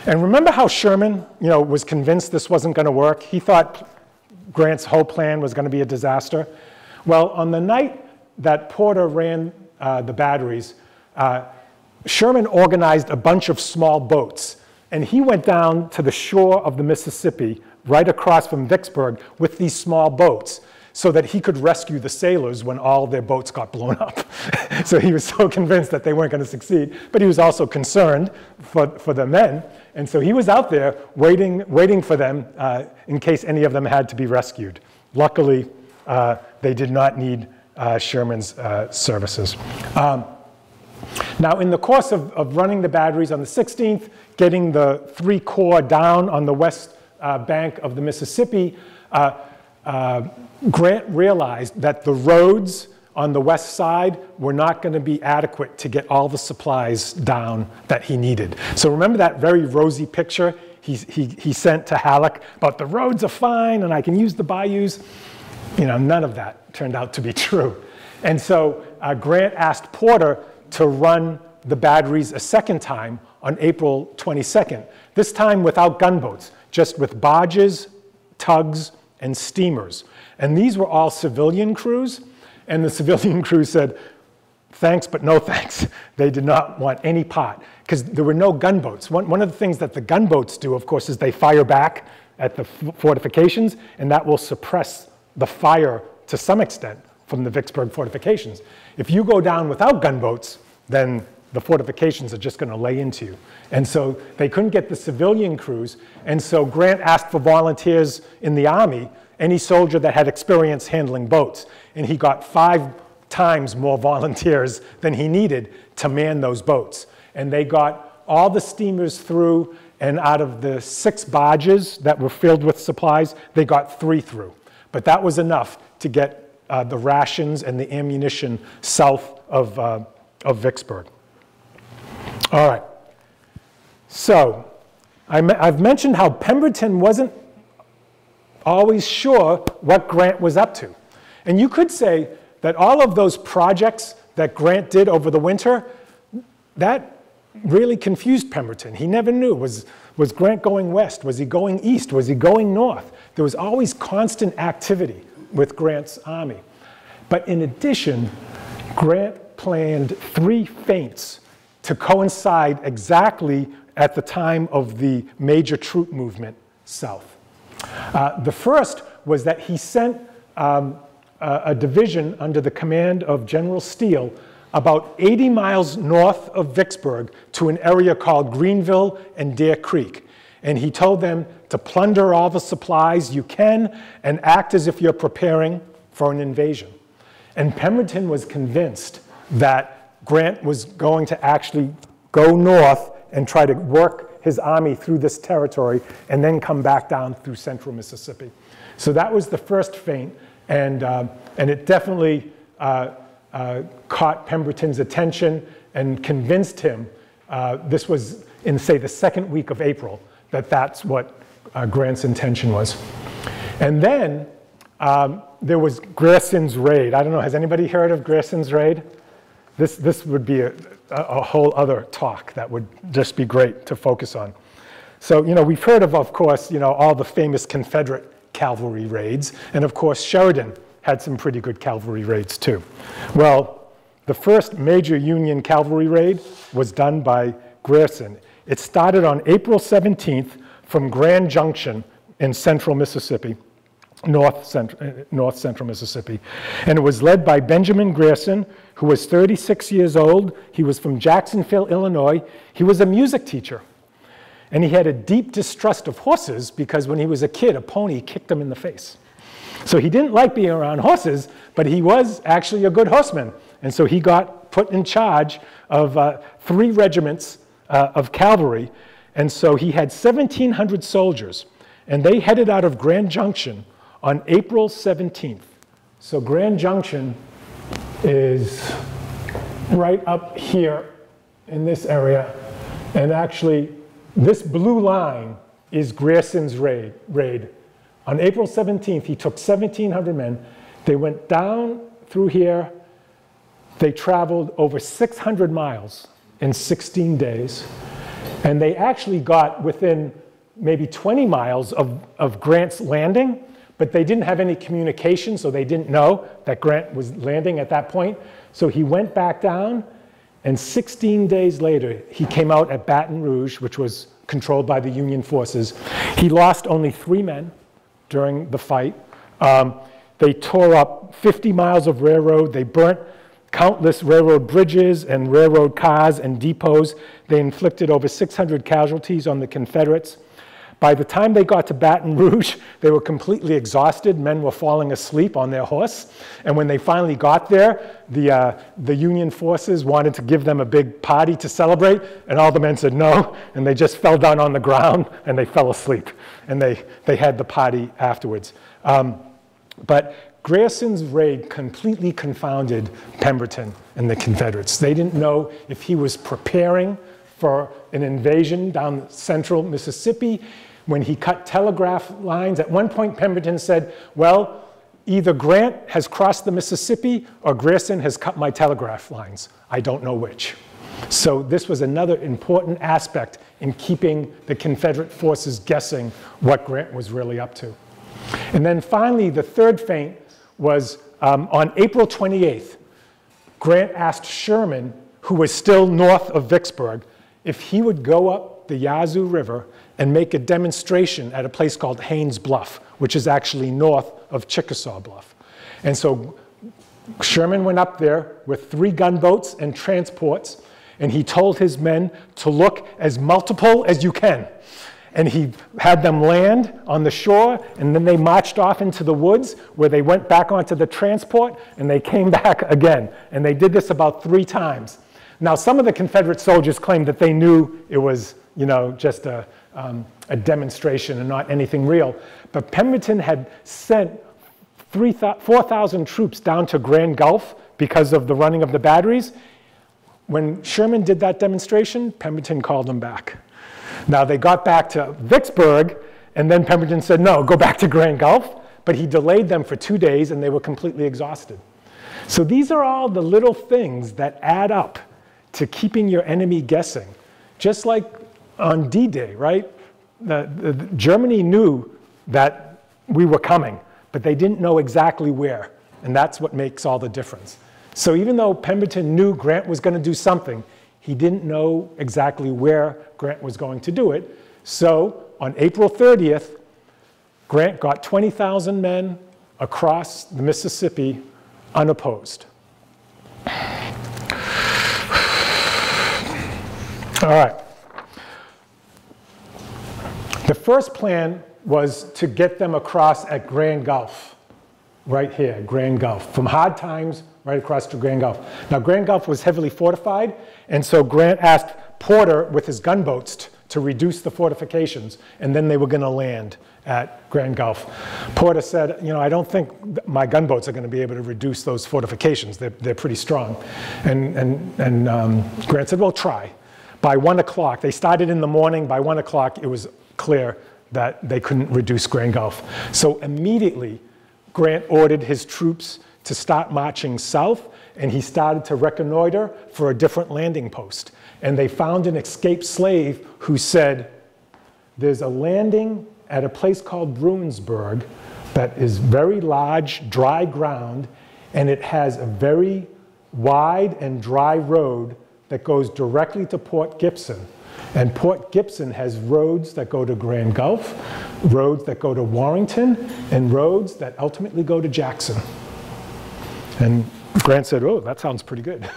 And remember how Sherman, you know, was convinced this wasn't going to work? He thought Grant's whole plan was going to be a disaster. Well, on the night that Porter ran the batteries, Sherman organized a bunch of small boats. And he went down to the shore of the Mississippi, right across from Vicksburg, with these small boats, so that he could rescue the sailors when all their boats got blown up. So he was so convinced that they weren't going to succeed, but he was also concerned for the men. And so he was out there waiting for them in case any of them had to be rescued. Luckily, they did not need Sherman's services. Now, in the course of running the batteries on the 16th, getting the 3 corps down on the west bank of the Mississippi, Grant realized that the roads on the west side were not going to be adequate to get all the supplies down that he needed. So remember that very rosy picture he sent to Halleck about the roads are fine and I can use the bayous? You know, none of that turned out to be true. And so Grant asked Porter to run the batteries a second time on April 22nd, this time without gunboats, just with barges, tugs, and steamers. And these were all civilian crews, and the civilian crews said, thanks, but no thanks. They did not want any part, because there were no gunboats. One of the things that the gunboats do, of course, is they fire back at the fortifications, and that will suppress the fire to some extent from the Vicksburg fortifications. If you go down without gunboats, then the fortifications are just going to lay into you. And so they couldn't get the civilian crews, and so Grant asked for volunteers in the Army, any soldier that had experience handling boats, and he got 5 times more volunteers than he needed to man those boats. And they got all the steamers through, and out of the 6 barges that were filled with supplies, they got 3 through. But that was enough to get the rations and the ammunition south of Vicksburg. All right. So I've mentioned how Pemberton wasn't always sure what Grant was up to. And you could say that all of those projects that Grant did over the winter, that really confused Pemberton. He never knew, was Grant going west? Was he going east? Was he going north? There was always constant activity with Grant's army. But in addition, Grant planned 3 feints to coincide exactly at the time of the major troop movement south. The first was that he sent a division under the command of General Steele about 80 miles north of Vicksburg to an area called Greenville and Deer Creek. And he told them to plunder all the supplies you can and act as if you're preparing for an invasion. And Pemberton was convinced that Grant was going to actually go north and try to work his army through this territory and then come back down through central Mississippi. So that was the first feint, and it definitely caught Pemberton's attention and convinced him, this was in, say, the 2nd week of April, that that's what Grant's intention was. And then there was Grierson's raid. I don't know, has anybody heard of Grierson's raid? This would be a whole other talk that would just be great to focus on. So, you know, we've heard of course, you know, all the famous Confederate cavalry raids, and of course Sheridan had some pretty good cavalry raids too. Well, the first major Union cavalry raid was done by Grierson. It started on April 17th from Grand Junction in central Mississippi, north central Mississippi. And it was led by Benjamin Grierson, who was 36 years old. He was from Jacksonville, Illinois. He was a music teacher. And he had a deep distrust of horses because when he was a kid, a pony kicked him in the face. So he didn't like being around horses, but he was actually a good horseman. And so he got put in charge of 3 regiments of cavalry. And so he had 1,700 soldiers. And they headed out of Grand Junction on April 17th. So Grand Junction is right up here in this area. And actually, this blue line is Grierson's raid. On April 17th, he took 1,700 men. They went down through here. They traveled over 600 miles in 16 days. And they actually got within maybe 20 miles of Grant's landing, but they didn't have any communication, so they didn't know that Grant was landing at that point. So he went back down, and 16 days later, he came out at Baton Rouge, which was controlled by the Union forces. He lost only 3 men during the fight. They tore up 50 miles of railroad. They burnt countless railroad bridges and railroad cars and depots. They inflicted over 600 casualties on the Confederates. By the time they got to Baton Rouge, they were completely exhausted. Men were falling asleep on their horse. And when they finally got there, the Union forces wanted to give them a big party to celebrate, and all the men said no, and they just fell down on the ground, and they fell asleep. And they had the party afterwards. But Grierson's raid completely confounded Pemberton and the Confederates. They didn't know if he was preparing for an invasion down central Mississippi. When he cut telegraph lines, at one point Pemberton said, well, either Grant has crossed the Mississippi or Grierson has cut my telegraph lines. I don't know which. So this was another important aspect in keeping the Confederate forces guessing what Grant was really up to. And then finally, the third feint was on April 28th. Grant asked Sherman, who was still north of Vicksburg, if he would go up the Yazoo River and make a demonstration at a place called Haynes Bluff, which is actually north of Chickasaw Bluff. And so Sherman went up there with 3 gunboats and transports, and he told his men to look as multiple as you can. And he had them land on the shore, and then they marched off into the woods where they went back onto the transport, and they came back again. And they did this about 3 times. Now, some of the Confederate soldiers claimed that they knew it was, just a demonstration and not anything real. But Pemberton had sent 4,000 troops down to Grand Gulf because of the running of the batteries. When Sherman did that demonstration, Pemberton called them back. Now, they got back to Vicksburg, and then Pemberton said, no, go back to Grand Gulf. But he delayed them for 2 days, and they were completely exhausted. So these are all the little things that add up to keeping your enemy guessing. Just like on D-Day, right? Germany knew that we were coming, but they didn't know exactly where. And that's what makes all the difference. So even though Pemberton knew Grant was going to do something, he didn't know exactly where Grant was going to do it. So on April 30th, Grant got 20,000 men across the Mississippi unopposed. All right. The first plan was to get them across at Grand Gulf, right here, Grand Gulf, from Hard Times right across to Grand Gulf. Now, Grand Gulf was heavily fortified, and so Grant asked Porter with his gunboats to reduce the fortifications, and then they were going to land at Grand Gulf. Porter said, I don't think my gunboats are going to be able to reduce those fortifications. They're pretty strong. And Grant said, well, try. By 1 o'clock, they started in the morning. By 1 o'clock, it was clear that they couldn't reduce Grand Gulf. So immediately, Grant ordered his troops to start marching south, and he started to reconnoiter for a different landing post. And they found an escaped slave who said, there's a landing at a place called Bruinsburg that is very large, dry ground, and it has a very wide and dry road that goes directly to Port Gibson. And Port Gibson has roads that go to Grand Gulf, roads that go to Warrenton, and roads that ultimately go to Jackson. And Grant said, oh, that sounds pretty good.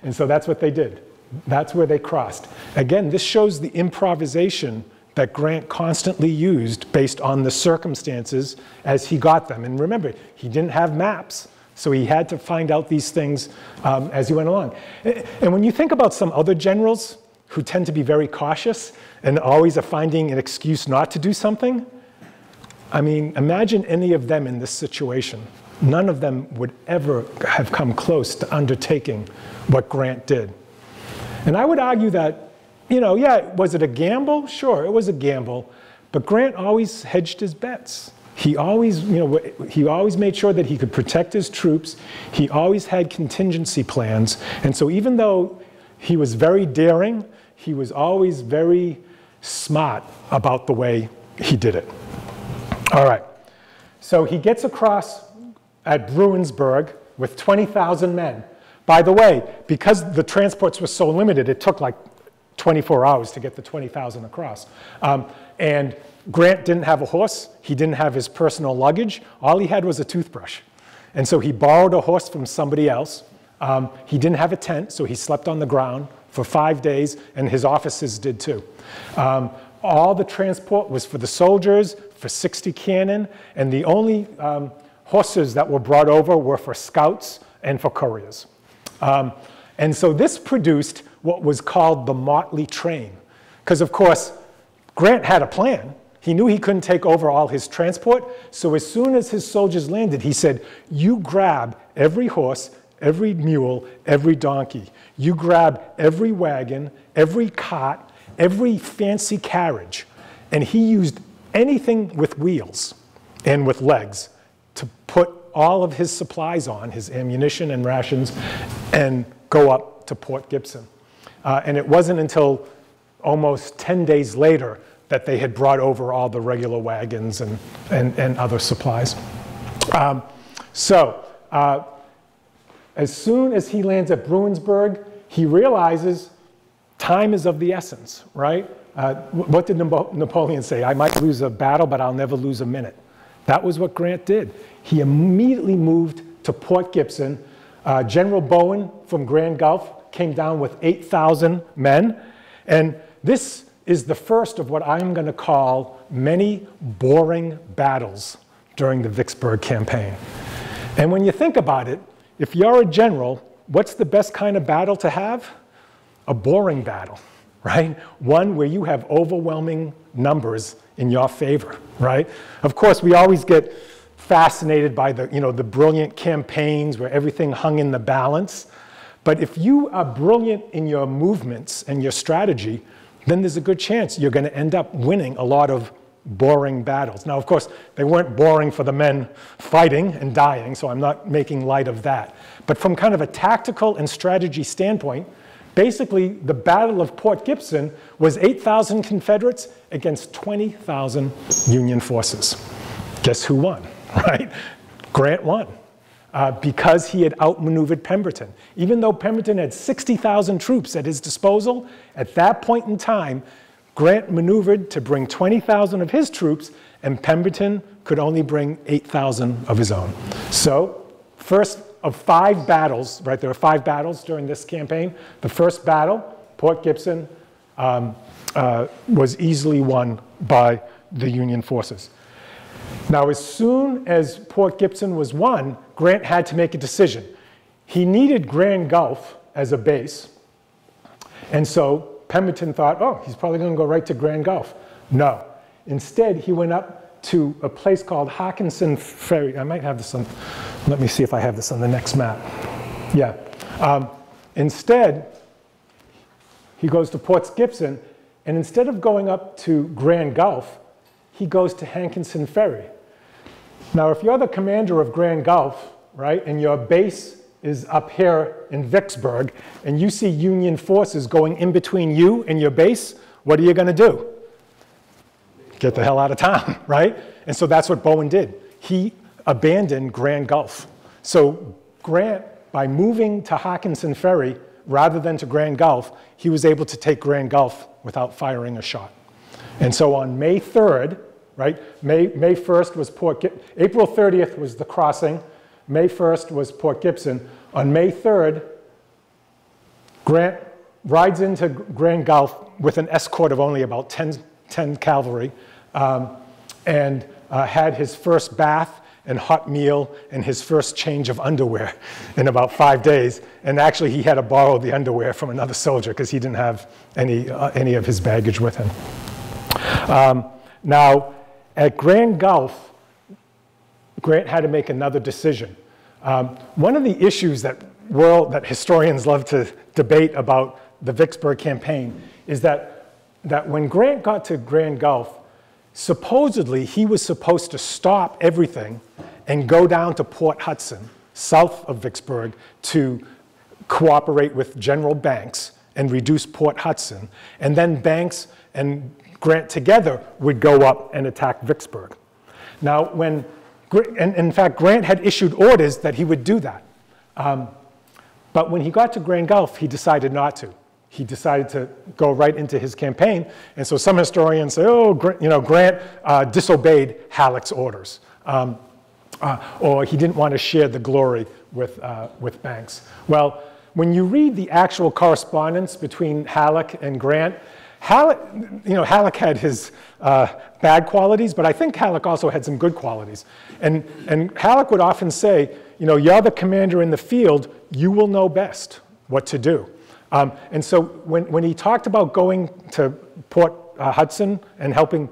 And so that's what they did. That's where they crossed. Again, this shows the improvisation that Grant constantly used based on the circumstances as he got them. And remember, he didn't have maps, so he had to find out these things as he went along. And when you think about some other generals who tend to be very cautious and always are finding an excuse not to do something, I mean, imagine any of them in this situation. None of them would ever have come close to undertaking what Grant did. And I would argue that, you know, yeah, was it a gamble? Sure, it was a gamble. But Grant always hedged his bets. He always, you know, he always made sure that he could protect his troops. He always had contingency plans. And so even though he was very daring, he was always very smart about the way he did it. All right. So he gets across at Bruinsburg with 20,000 men. By the way, because the transports were so limited, it took like 24 hours to get the 20,000 across. And Grant didn't have a horse. He didn't have his personal luggage. All he had was a toothbrush. And so he borrowed a horse from somebody else. He didn't have a tent, so he slept on the ground for 5 days, and his officers did too. All the transport was for the soldiers, for 60 cannon, and the only horses that were brought over were for scouts and for couriers. And so this produced what was called the motley train. Because of course, Grant had a plan. He knew he couldn't take over all his transport, so as soon as his soldiers landed, he said, you grab every horse, every mule, every donkey. You grab every wagon, every cart, every fancy carriage. And he used anything with wheels and with legs to put all of his supplies on, his ammunition and rations, and go up to Port Gibson. And it wasn't until almost 10 days later that they had brought over all the regular wagons and other supplies. As soon as he lands at Bruinsburg, he realizes time is of the essence, right? What did Napoleon say? I might lose a battle, but I'll never lose a minute. That was what Grant did. He immediately moved to Port Gibson. General Bowen from Grand Gulf came down with 8,000 men. And this is the first of what I'm going to call many boring battles during the Vicksburg campaign. And when you think about it, if you're a general, what's the best kind of battle to have? A boring battle, right? One where you have overwhelming numbers in your favor, right? Of course, we always get fascinated by the, you know, the brilliant campaigns where everything hung in the balance. But if you are brilliant in your movements and your strategy, then there's a good chance you're going to end up winning a lot of boring battles. Now, of course, they weren't boring for the men fighting and dying, so I'm not making light of that. But from kind of a tactical and strategy standpoint, basically, the Battle of Port Gibson was 8,000 Confederates against 20,000 Union forces. Guess who won, right? Grant won because he had outmaneuvered Pemberton. Even though Pemberton had 60,000 troops at his disposal, at that point in time, Grant maneuvered to bring 20,000 of his troops, and Pemberton could only bring 8,000 of his own. So, first of 5 battles, right? There were 5 battles during this campaign. The first battle, Port Gibson, was easily won by the Union forces. Now, as soon as Port Gibson was won, Grant had to make a decision. He needed Grand Gulf as a base, and so Pemberton thought, oh, he's probably going to go right to Grand Gulf. No. Instead, he went up to a place called Hawkinson Ferry. I might have this on, let me see if I have this on the next map. Yeah. Instead, he goes to Port Gibson, and instead of going up to Grand Gulf, he goes to Hankinson Ferry. Now, if you're the commander of Grand Gulf, right, and your base is up here in Vicksburg, and you see Union forces going in between you and your base, what are you going to do? Get the hell out of town, right? And so that's what Bowen did. He abandoned Grand Gulf. So Grant, by moving to Hawkinson Ferry rather than to Grand Gulf, he was able to take Grand Gulf without firing a shot. And so on May 3rd, right, May 1st was Port Gibson, April 30th was the crossing, May 1st was Port Gibson. On May 3rd, Grant rides into Grand Gulf with an escort of only about 10 10th Cavalry, and had his first bath and hot meal and his first change of underwear in about 5 days. And actually, he had to borrow the underwear from another soldier because he didn't have any of his baggage with him. Now, at Grand Gulf, Grant had to make another decision. One of the issues that historians love to debate about the Vicksburg campaign is that when Grant got to Grand Gulf, supposedly he was supposed to stop everything and go down to Port Hudson, south of Vicksburg, to cooperate with General Banks and reduce Port Hudson. And then Banks and Grant together would go up and attack Vicksburg. Now, and in fact, Grant had issued orders that he would do that. But when he got to Grand Gulf, he decided not to. He decided to go right into his campaign. And so some historians say, oh, Grant disobeyed Halleck's orders. Or he didn't want to share the glory with Banks. Well, when you read the actual correspondence between Halleck and Grant, Halleck had his bad qualities, but I think Halleck also had some good qualities. And Halleck would often say, you're the commander in the field, you will know best what to do. And so when he talked about going to Port Hudson and helping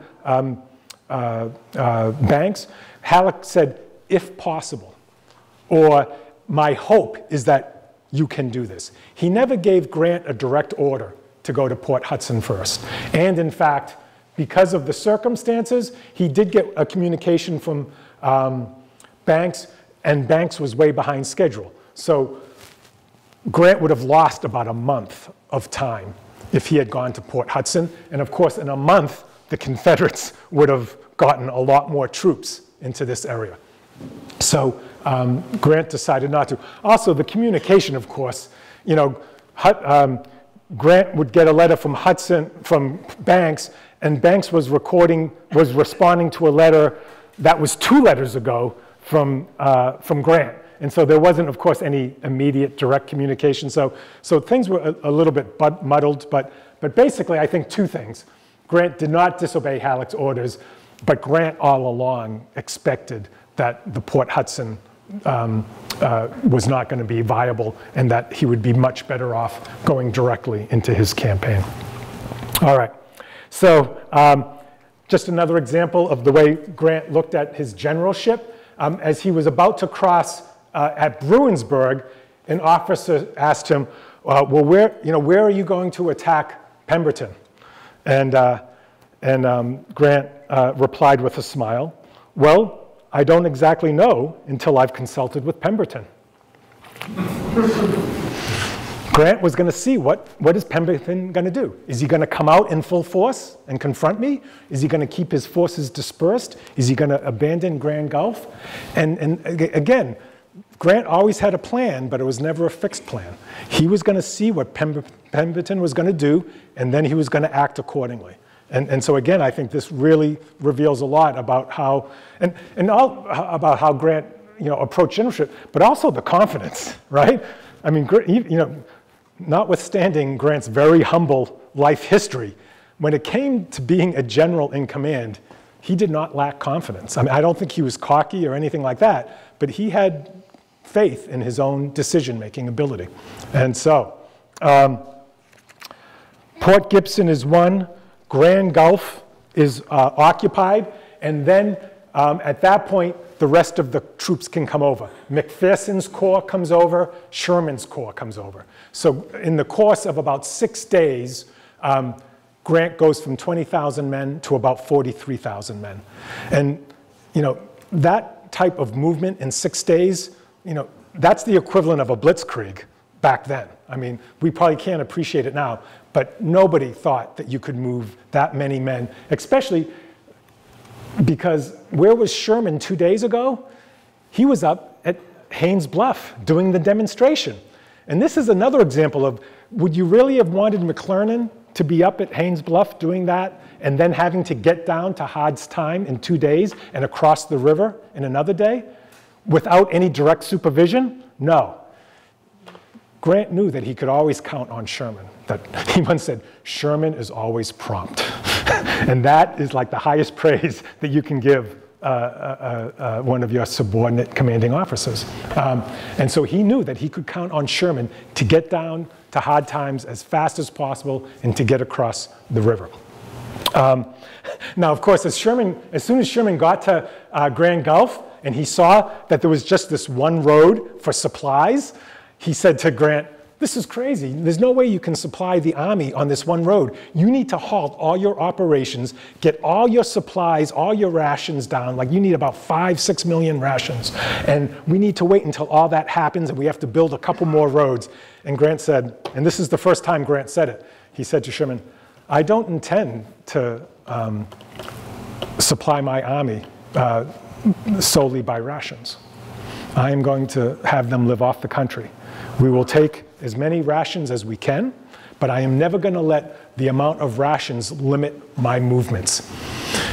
Banks, Halleck said, if possible, or my hope is that you can do this. He never gave Grant a direct order to go to Port Hudson first. And in fact, because of the circumstances, he did get a communication from Banks, and Banks was way behind schedule. So Grant would have lost about a month of time if he had gone to Port Hudson. And of course, in a month, the Confederates would have gotten a lot more troops into this area. So Grant decided not to. Also, the communication, of course, Grant would get a letter from Banks, and Banks was responding to a letter that was 2 letters ago from Grant. And so there wasn't, of course, any immediate direct communication. So things were a little bit muddled, but basically I think 2 things. Grant did not disobey Halleck's orders, but Grant all along expected that the Port Hudson was not going to be viable and that he would be much better off going directly into his campaign. All right, so just another example of the way Grant looked at his generalship. As he was about to cross at Bruinsburg, an officer asked him, well, where are you going to attack Pemberton? And Grant replied with a smile, well, I don't exactly know until I've consulted with Pemberton. Grant was going to see what is Pemberton going to do. Is he going to come out in full force and confront me? Is he going to keep his forces dispersed? Is he going to abandon Grand Gulf? And again, Grant always had a plan, but it was never a fixed plan. He was going to see what Pemberton was going to do, and then he was going to act accordingly. And so again, I think this really reveals a lot about how, about how Grant, approached generalship, but also the confidence, right? I mean, notwithstanding Grant's very humble life history, when it came to being a general in command, he did not lack confidence. I mean, I don't think he was cocky or anything like that, but he had faith in his own decision-making ability. And so, Port Gibson is one. Grand Gulf is occupied, and then at that point, the rest of the troops can come over. McPherson's corps comes over, Sherman's corps comes over. So in the course of about 6 days, Grant goes from 20,000 men to about 43,000 men. And that type of movement in 6 days, that's the equivalent of a blitzkrieg back then. I mean, we probably can't appreciate it now, but nobody thought that you could move that many men, especially because where was Sherman 2 days ago? He was up at Haynes Bluff doing the demonstration. And this is another example of, would you really have wanted McClernand to be up at Haynes Bluff doing that and then having to get down to Hodd's time in 2 days and across the river in another day without any direct supervision? No. Grant knew that he could always count on Sherman. That he once said, Sherman is always prompt. And that is like the highest praise that you can give one of your subordinate commanding officers. And so he knew that he could count on Sherman to get down to Hard Times as fast as possible and to get across the river. Now, of course, as soon as Sherman got to Grand Gulf and he saw that there was just this one road for supplies, he said to Grant, "This is crazy. There's no way you can supply the army on this one road. You need to halt all your operations, get all your supplies, all your rations down. Like you need about 5-6 million rations. And we need to wait until all that happens and we have to build a couple more roads." And Grant said, and this is the first time Grant said it, he said to Sherman, "I don't intend to supply my army solely by rations. I am going to have them live off the country. We will take as many rations as we can, but I am never going to let the amount of rations limit my movements."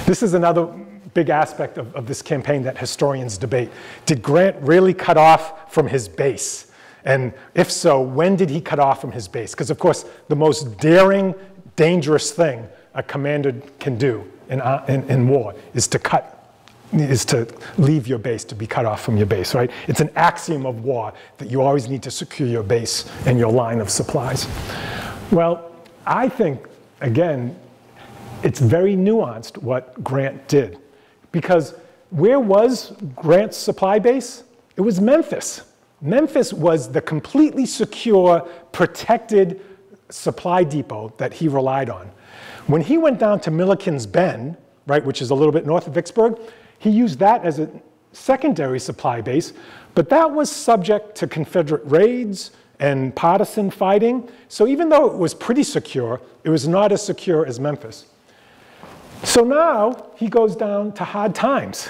This is another big aspect of this campaign that historians debate. Did Grant really cut off from his base? And if so, when did he cut off from his base? Because of course, the most daring, dangerous thing a commander can do in war is to leave your base, to be cut off from your base, right? It's an axiom of war that you always need to secure your base and your line of supplies. Well, I think, again, it's very nuanced what Grant did. Because where was Grant's supply base? It was Memphis. Memphis was the completely secure, protected supply depot that he relied on. When he went down to Milliken's Bend, right, which is a little bit north of Vicksburg, he used that as a secondary supply base, but that was subject to Confederate raids and partisan fighting. So even though it was pretty secure, it was not as secure as Memphis. So now he goes down to Hard Times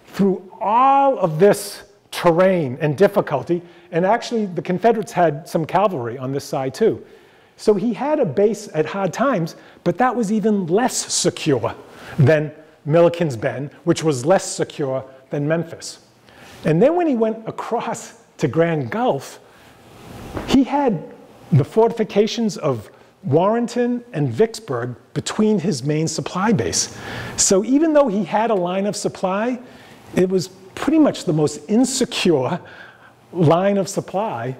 through all of this terrain and difficulty, and actually the Confederates had some cavalry on this side too. So he had a base at Hard Times, but that was even less secure than Milliken's Bend, which was less secure than Memphis. And then when he went across to Grand Gulf, he had the fortifications of Warrenton and Vicksburg between his main supply base. So even though he had a line of supply, it was pretty much the most insecure line of supply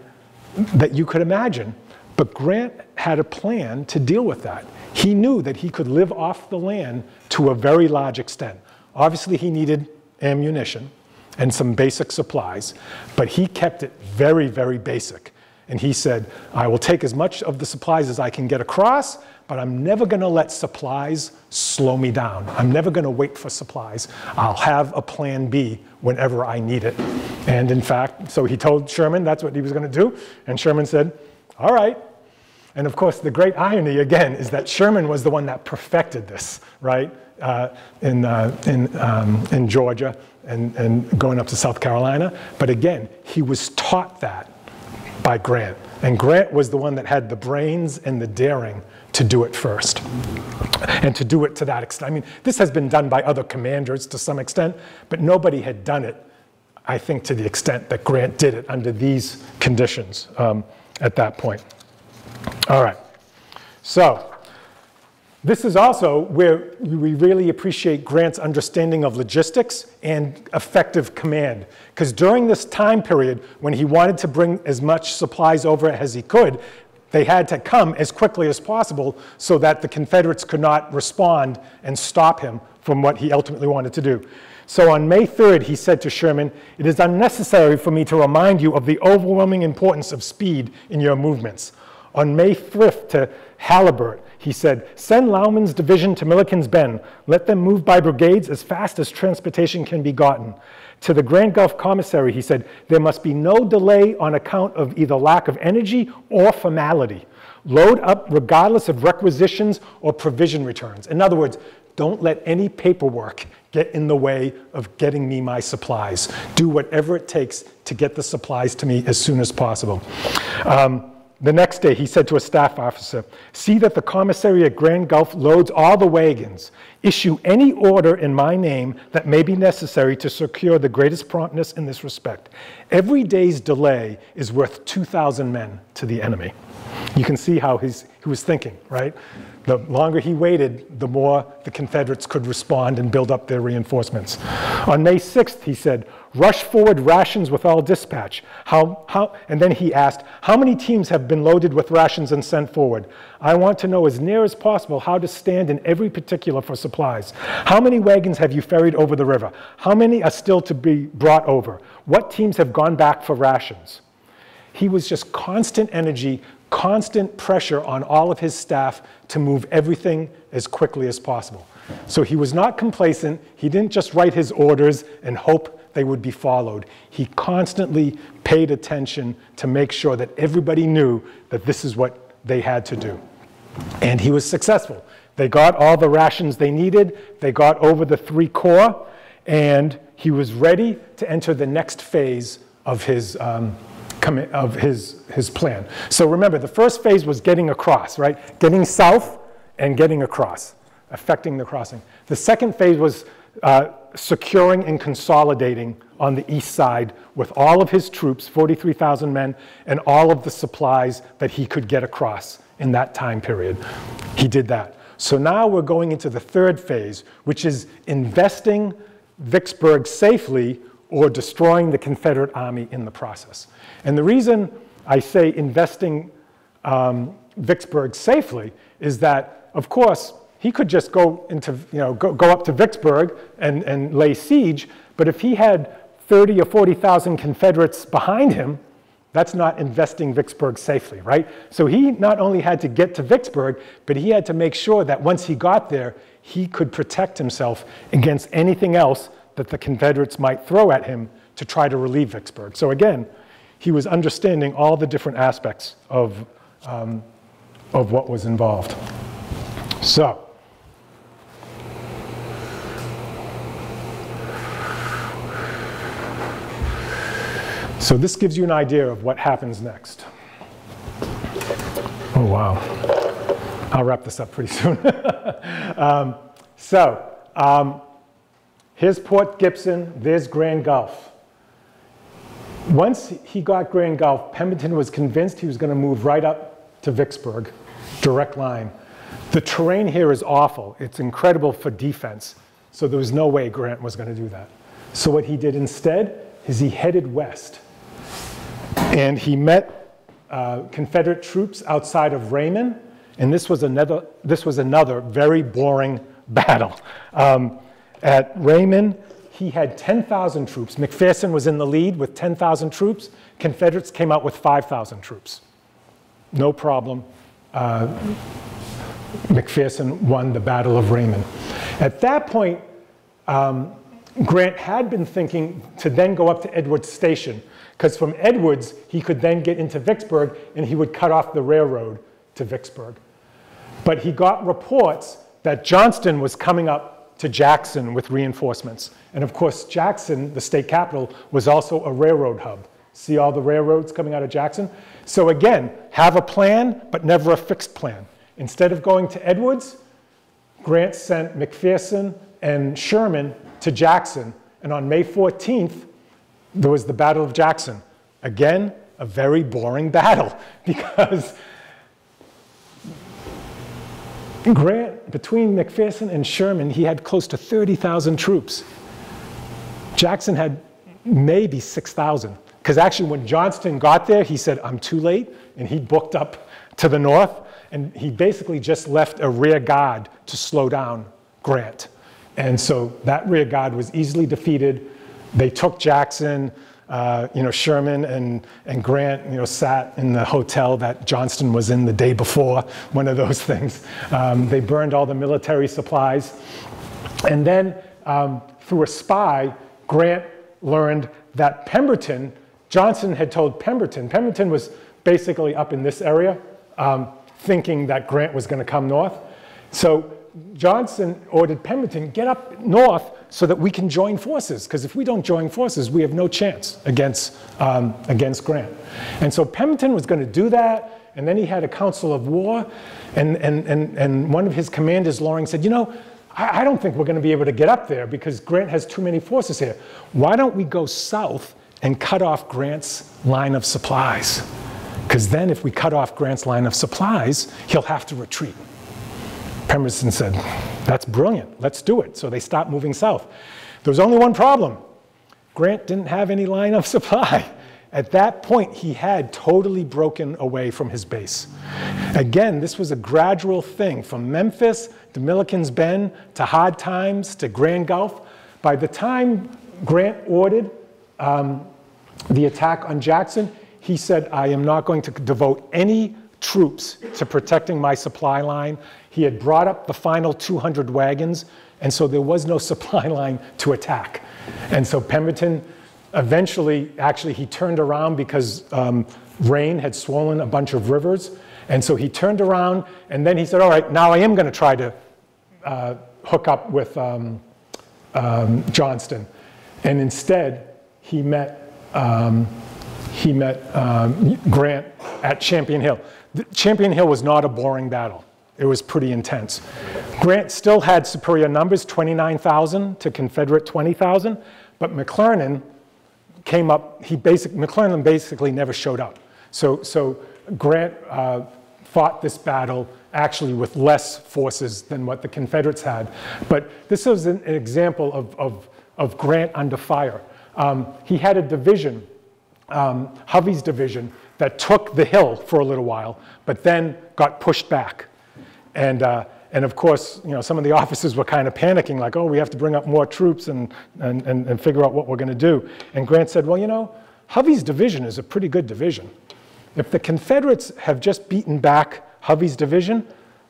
that you could imagine. But Grant had a plan to deal with that. He knew that he could live off the land to a very large extent. Obviously, he needed ammunition and some basic supplies, but he kept it very, very basic. And he said, "I will take as much of the supplies as I can get across, but I'm never going to let supplies slow me down. I'm never going to wait for supplies. I'll have a plan B whenever I need it." And in fact, so he told Sherman that's what he was going to do, and Sherman said, "All right." And of course, the great irony, again, is that Sherman was the one that perfected this, right, in Georgia and going up to South Carolina. But again, he was taught that by Grant. And Grant was the one that had the brains and the daring to do it first, and to do it to that extent. I mean, this has been done by other commanders to some extent, but nobody had done it, I think, to the extent that Grant did it under these conditions at that point. All right, so this is also where we really appreciate Grant's understanding of logistics and effective command. Because during this time period, when he wanted to bring as much supplies over as he could, they had to come as quickly as possible so that the Confederates could not respond and stop him from what he ultimately wanted to do. So on May 3rd, he said to Sherman, "It is unnecessary for me to remind you of the overwhelming importance of speed in your movements." On May 5th to Halibut, he said, "Send Lauman's division to Milliken's Bend. Let them move by brigades as fast as transportation can be gotten." To the Grand Gulf commissary, he said, "There must be no delay on account of either lack of energy or formality. Load up regardless of requisitions or provision returns." In other words, don't let any paperwork get in the way of getting me my supplies. Do whatever it takes to get the supplies to me as soon as possible. The next day, he said to a staff officer, "See that the commissary at Grand Gulf loads all the wagons. Issue any order in my name that may be necessary to secure the greatest promptness in this respect. Every day's delay is worth 2,000 men to the enemy." You can see how he was thinking, right? The longer he waited, the more the Confederates could respond and build up their reinforcements. On May 6th, he said, "Rush forward rations with all dispatch." And then he asked, "How many teams have been loaded with rations and sent forward? I want to know as near as possible how to stand in every particular for supplies. How many wagons have you ferried over the river? How many are still to be brought over? What teams have gone back for rations?" He was just constant energy, constant pressure on all of his staff to move everything as quickly as possible. So he was not complacent. He didn't just write his orders and hope they would be followed. He constantly paid attention to make sure that everybody knew that this is what they had to do. And he was successful. They got all the rations they needed. They got over the 3 corps, and he was ready to enter the next phase of his plan. So remember, the first phase was getting across, right? Getting south and getting across, affecting the crossing. The second phase was securing and consolidating on the east side with all of his troops, 43,000 men, and all of the supplies that he could get across in that time period. He did that. So now we're going into the third phase, which is investing Vicksburg safely or destroying the Confederate army in the process. And the reason I say investing Vicksburg safely is that, of course, he could just go up to Vicksburg and lay siege, but if he had 30 or 40,000 Confederates behind him, that's not investing Vicksburg safely, right? So he not only had to get to Vicksburg, but he had to make sure that once he got there, he could protect himself against anything else that the Confederates might throw at him to try to relieve Vicksburg. So again, he was understanding all the different aspects of what was involved. So this gives you an idea of what happens next. Oh, wow. I'll wrap this up pretty soon. Here's Port Gibson, there's Grand Gulf. Once he got Grand Gulf, Pemberton was convinced he was going to move right up to Vicksburg, direct line. The terrain here is awful. It's incredible for defense. So there was no way Grant was going to do that. So what he did instead is he headed west. And he met Confederate troops outside of Raymond. And this was another very boring battle. At Raymond, he had 10,000 troops. McPherson was in the lead with 10,000 troops. Confederates came out with 5,000 troops. No problem. McPherson won the Battle of Raymond. At that point, Grant had been thinking to then go up to Edwards Station, because from Edwards, he could then get into Vicksburg, and he would cut off the railroad to Vicksburg. But he got reports that Johnston was coming up to Jackson with reinforcements. And of course, Jackson, the state capital, was also a railroad hub. See all the railroads coming out of Jackson? So again, have a plan, but never a fixed plan. Instead of going to Edwards, Grant sent McPherson and Sherman to Jackson. And on May 14th, there was the Battle of Jackson. Again, a very boring battle, because Grant, between McPherson and Sherman, he had close to 30,000 troops. Jackson had maybe 6,000. Because actually when Johnston got there, he said, "I'm too late," and he booked up to the north, and he basically just left a rear guard to slow down Grant. And so that rear guard was easily defeated. They took Jackson. Sherman and Grant, sat in the hotel that Johnston was in the day before, one of those things. They burned all the military supplies. And then through a spy, Grant learned that Pemberton, Johnson had told Pemberton was basically up in this area, thinking that Grant was going to come north. So Johnson ordered Pemberton, get up north so that we can join forces, because if we don't join forces, we have no chance against Grant. And so Pemberton was going to do that, and then he had a council of war, and one of his commanders, Loring, said, you know, I don't think we're going to be able to get up there because Grant has too many forces here. Why don't we go south and cut off Grant's line of supplies? Because then if we cut off Grant's line of supplies, he'll have to retreat. Pemberton said, that's brilliant, let's do it. So they stopped moving south. There was only one problem. Grant didn't have any line of supply. At that point, he had totally broken away from his base. Again, this was a gradual thing from Memphis to Milliken's Bend to Hard Times to Grand Gulf. By the time Grant ordered the attack on Jackson, he said, I am not going to devote any troops to protecting my supply line. He had brought up the final 200 wagons, and so there was no supply line to attack. And so Pemberton eventually, actually, he turned around because rain had swollen a bunch of rivers. And so he turned around, and then he said, all right, now I am going to try to hook up with Johnston. And instead, he met Grant at Champion Hill. Champion Hill was not a boring battle. It was pretty intense. Grant still had superior numbers, 29,000 to Confederate 20,000, but McClernand came up, McClernand basically never showed up. So Grant fought this battle actually with less forces than what the Confederates had. But this was an example of Grant under fire. He had a division, Hovey's division, that took the hill for a little while, but then got pushed back. And of course, you know, some of the officers were kind of panicking, like, oh, we have to bring up more troops and figure out what we're going to do. And Grant said, well, you know, Hovey's division is a pretty good division. If the Confederates have just beaten back Hovey's division,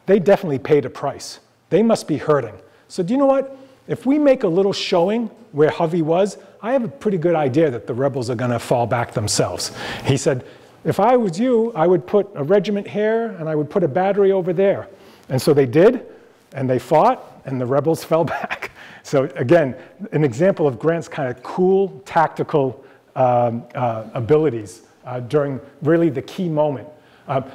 they definitely paid a price. They must be hurting. So do you know what? If we make a little showing where Hovey was, I have a pretty good idea that the rebels are going to fall back themselves. He said, if I was you, I would put a regiment here and I would put a battery over there. And so they did, and they fought, and the rebels fell back. So again, an example of Grant's kind of cool tactical abilities during really the key moment.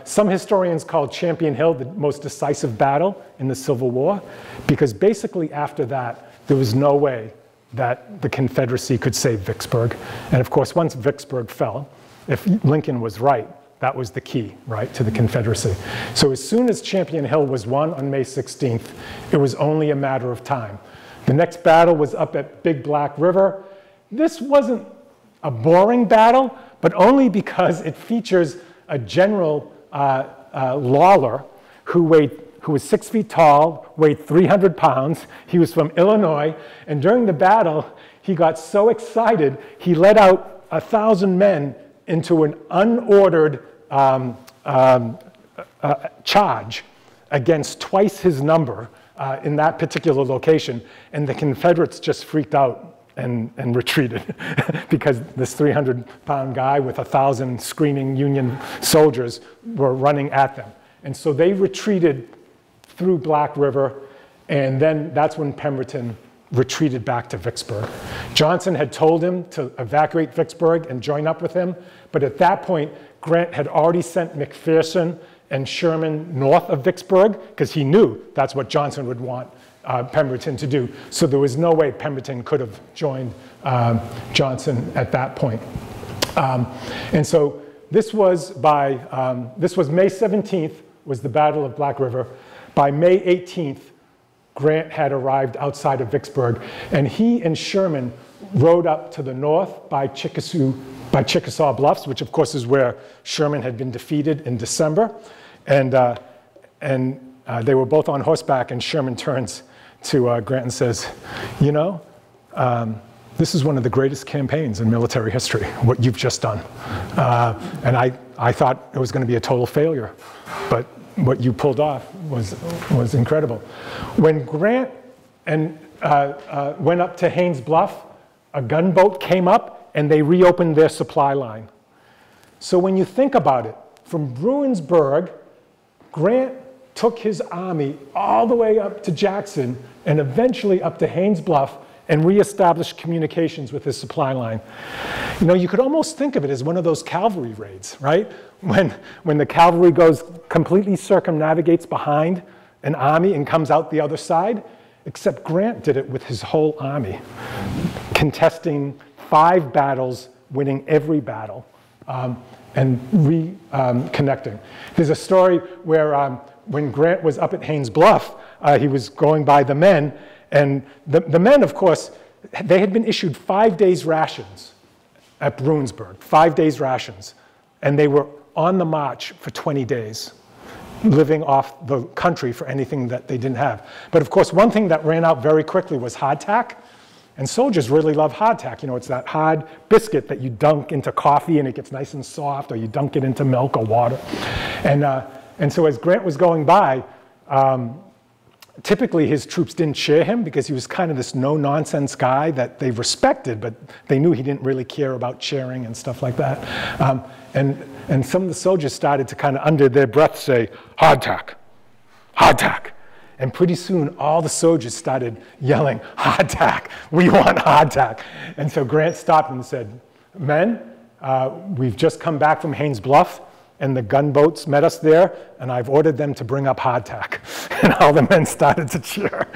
Some historians call Champion Hill the most decisive battle in the Civil War, because basically after that, there was no way that the Confederacy could save Vicksburg. And of course, once Vicksburg fell, if Lincoln was right, that was the key, right, to the Confederacy. So as soon as Champion Hill was won on May 16th, it was only a matter of time. The next battle was up at Big Black River. This wasn't a boring battle, but only because it features a General Lawler who was 6 feet tall, weighed 300 pounds. He was from Illinois, and during the battle, he got so excited, he led out 1,000 men into an unordered charge against twice his number in that particular location, and the Confederates just freaked out and retreated because this 300-pound guy with 1,000 screaming Union soldiers were running at them. And so they retreated through Black River, and then that's when Pemberton retreated back to Vicksburg. Johnson had told him to evacuate Vicksburg and join up with him, but at that point, Grant had already sent McPherson and Sherman north of Vicksburg because he knew that's what Johnson would want Pemberton to do. So there was no way Pemberton could have joined Johnson at that point. And so this was May 17th was the Battle of Black River. By May 18th, Grant had arrived outside of Vicksburg, and he and Sherman rode up to the north by Chickasaw Bluffs, which of course is where Sherman had been defeated in December. And they were both on horseback, and Sherman turns to Grant and says, you know, this is one of the greatest campaigns in military history, what you've just done. And I thought it was going to be a total failure, but what you pulled off was incredible. When Grant went up to Haynes Bluff, a gunboat came up and they reopened their supply line. So when you think about it, from Bruinsburg, Grant took his army all the way up to Jackson and eventually up to Haynes Bluff, and reestablished communications with his supply line. You know, you could almost think of it as one of those cavalry raids, right? When the cavalry goes completely circumnavigates behind an army and comes out the other side, except Grant did it with his whole army, contesting 5 battles, winning every battle, and reconnecting. There's a story where when Grant was up at Haynes Bluff, he was going by the men, and the men, of course, they had been issued 5 days rations at Bruinsburg, 5 days rations, and they were on the march for 20 days, living off the country for anything that they didn't have. But of course, one thing that ran out very quickly was hardtack, and soldiers really love hardtack. You know, it's that hard biscuit that you dunk into coffee and it gets nice and soft, or you dunk it into milk or water. And so as Grant was going by, typically his troops didn't cheer him because he was kind of this no-nonsense guy that they respected, but they knew he didn't really care about cheering and stuff like that. And some of the soldiers started to kind of under their breath say, hardtack, hardtack. And pretty soon all the soldiers started yelling, hardtack, we want hardtack. And so Grant stopped and said, men, we've just come back from Haynes Bluff, and the gunboats met us there, and I've ordered them to bring up hardtack. And all the men started to cheer.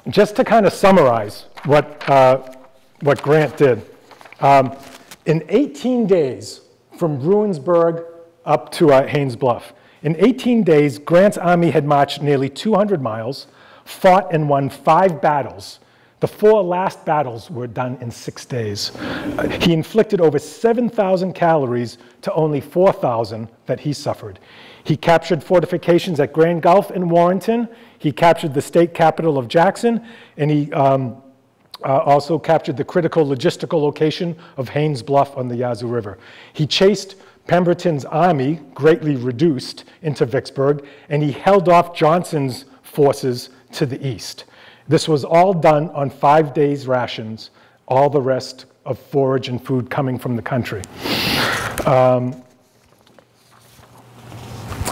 Just to kind of summarize what Grant did. In 18 days, from Bruinsburg up to Haynes Bluff, in 18 days, Grant's army had marched nearly 200 miles, fought and won 5 battles. The 4 last battles were done in 6 days. He inflicted over 7,000 calories to only 4,000 that he suffered. He captured fortifications at Grand Gulf and Warrenton. He captured the state capital of Jackson, and he also captured the critical logistical location of Haynes Bluff on the Yazoo River. He chased Pemberton's army, greatly reduced, into Vicksburg, and he held off Johnson's forces to the east. This was all done on 5 days' rations, all the rest of forage and food coming from the country.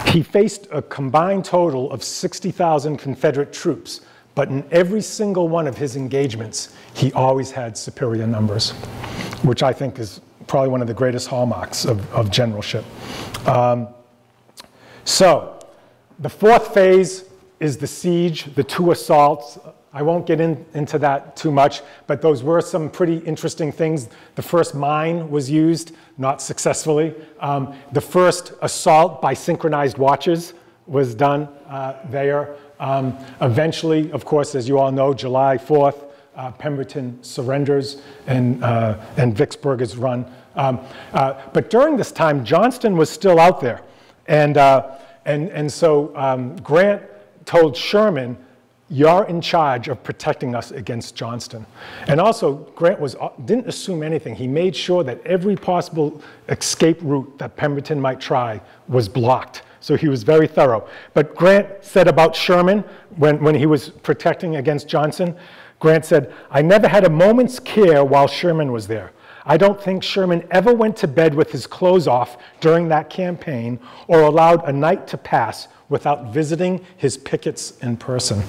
He faced a combined total of 60,000 Confederate troops, but in every single one of his engagements, he always had superior numbers, which I think is probably one of the greatest hallmarks of generalship. So, the 4th phase is the siege, the 2 assaults. I won't get into that too much, but those were some pretty interesting things. The first mine was used, not successfully. The first assault by synchronized watches was done there. Eventually, of course, as you all know, July 4th, Pemberton surrenders and Vicksburg is run. But during this time, Johnston was still out there. And so Grant told Sherman, you're in charge of protecting us against Johnston. And also, Grant didn't assume anything. He made sure that every possible escape route that Pemberton might try was blocked. So he was very thorough. But Grant said about Sherman, when he was protecting against Johnson, Grant said, I never had a moment's care while Sherman was there. I don't think Sherman ever went to bed with his clothes off during that campaign or allowed a night to pass without visiting his pickets in person.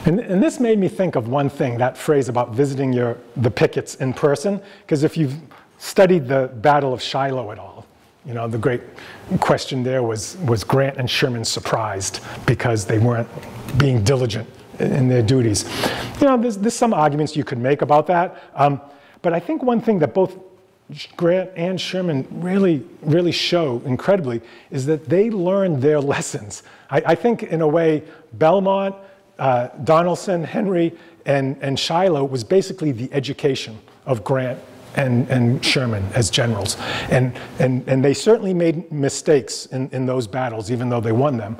And this made me think of one thing, that phrase about visiting the pickets in person, because if you've studied the Battle of Shiloh at all, you know, the great question there was Grant and Sherman surprised because they weren't being diligent in their duties? You know, there's some arguments you could make about that, but I think one thing that both Grant and Sherman really show incredibly is that they learned their lessons. I think in a way, Belmont, Donelson, Henry, and Shiloh was basically the education of Grant and Sherman as generals. And they certainly made mistakes in those battles, even though they won them.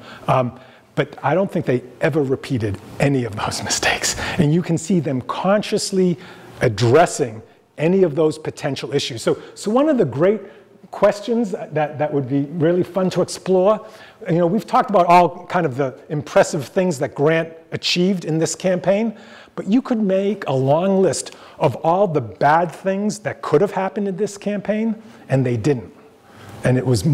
But I don't think they ever repeated any of those mistakes. And you can see them consciously addressing any of those potential issues. So one of the great questions that would be really fun to explore, you know, we've talked about all kind of the impressive things that Grant achieved in this campaign, but you could make a long list of all the bad things that could have happened in this campaign, and they didn't. And it was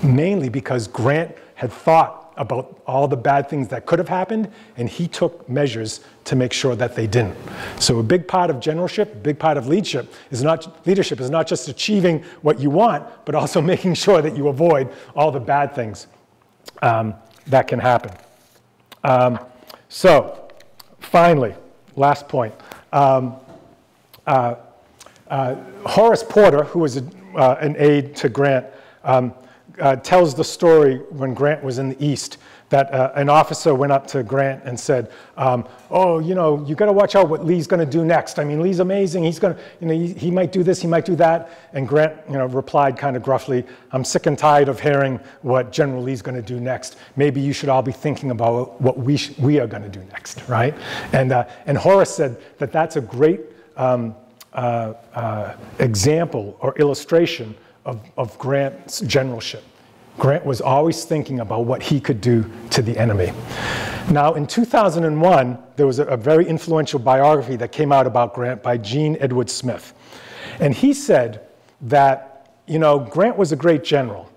mainly because Grant had thought about all the bad things that could have happened, and he took measures to make sure that they didn't. So a big part of generalship, a big part of leadership is not just achieving what you want, but also making sure that you avoid all the bad things that can happen. So finally, last point. Horace Porter, who was an aide to Grant, tells the story when Grant was in the East, that an officer went up to Grant and said, oh, you know, you got to watch out what Lee's going to do next. I mean, Lee's amazing. He's going to, you know, he might do this, he might do that. And Grant, you know, replied kind of gruffly, I'm sick and tired of hearing what General Lee's going to do next. Maybe you should all be thinking about what we are going to do next, right? And Horace said that that's a great example or illustration of Grant's generalship. Grant was always thinking about what he could do to the enemy. Now, in 2001, there was a very influential biography that came out about Grant by Gene Edward Smith. And he said that, you know, Grant was a great general,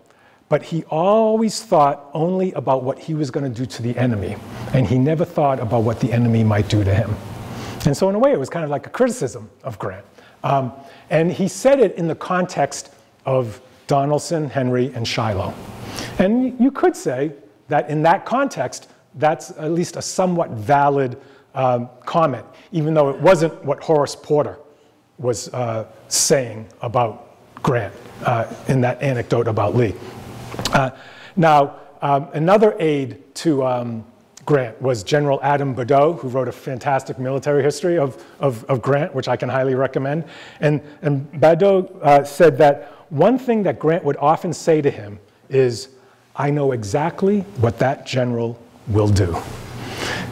but he always thought only about what he was going to do to the enemy, and he never thought about what the enemy might do to him. And so in a way, it was kind of like a criticism of Grant. And he said it in the context of Donaldson, Henry, and Shiloh. And you could say that in that context, that's at least a somewhat valid comment, even though it wasn't what Horace Porter was saying about Grant in that anecdote about Lee. Now, another aide to Grant was General Adam Badeau, who wrote a fantastic military history of Grant, which I can highly recommend. And Badeau said that one thing that Grant would often say to him is, I know exactly what that general will do.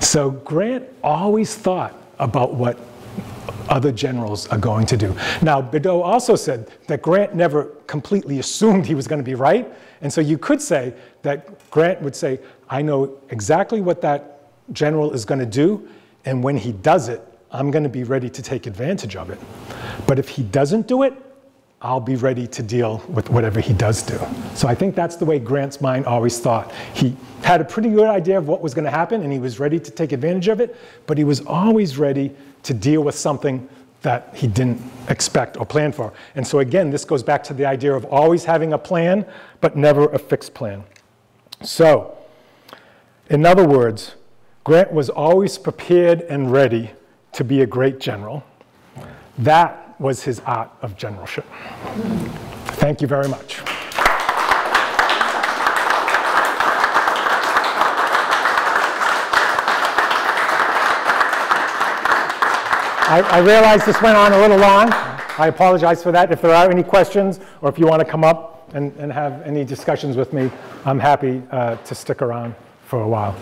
So Grant always thought about what other generals are going to do. Now, Badeau also said that Grant never completely assumed he was going to be right. And so you could say that Grant would say, I know exactly what that general is going to do, and when he does it, I'm going to be ready to take advantage of it. But if he doesn't do it, I'll be ready to deal with whatever he does do. So I think that's the way Grant's mind always thought. He had a pretty good idea of what was going to happen, and he was ready to take advantage of it, but he was always ready to deal with something that he didn't expect or plan for. And so again, this goes back to the idea of always having a plan, but never a fixed plan. So, in other words, Grant was always prepared and ready to be a great general. That was his art of generalship. Thank you very much. I realize this went on a little long. I apologize for that. If there are any questions, or if you want to come up and have any discussions with me, I'm happy to stick around for a while.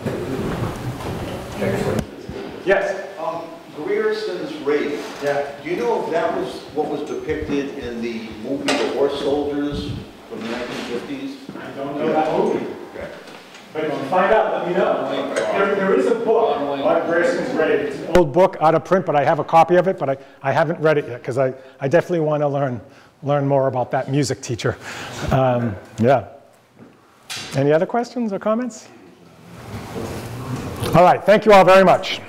Yes? Grierson's raid. Yeah. Do you know if that was what was depicted in the movie The Horse Soldiers from the 1950s? I don't know that movie. Okay. But if you find out, let me know. There is a book on Grierson's raid. It's an old book out of print, but I have a copy of it, but I haven't read it yet, because I definitely want to learn more about that music teacher. Yeah. Any other questions or comments? All right, thank you all very much.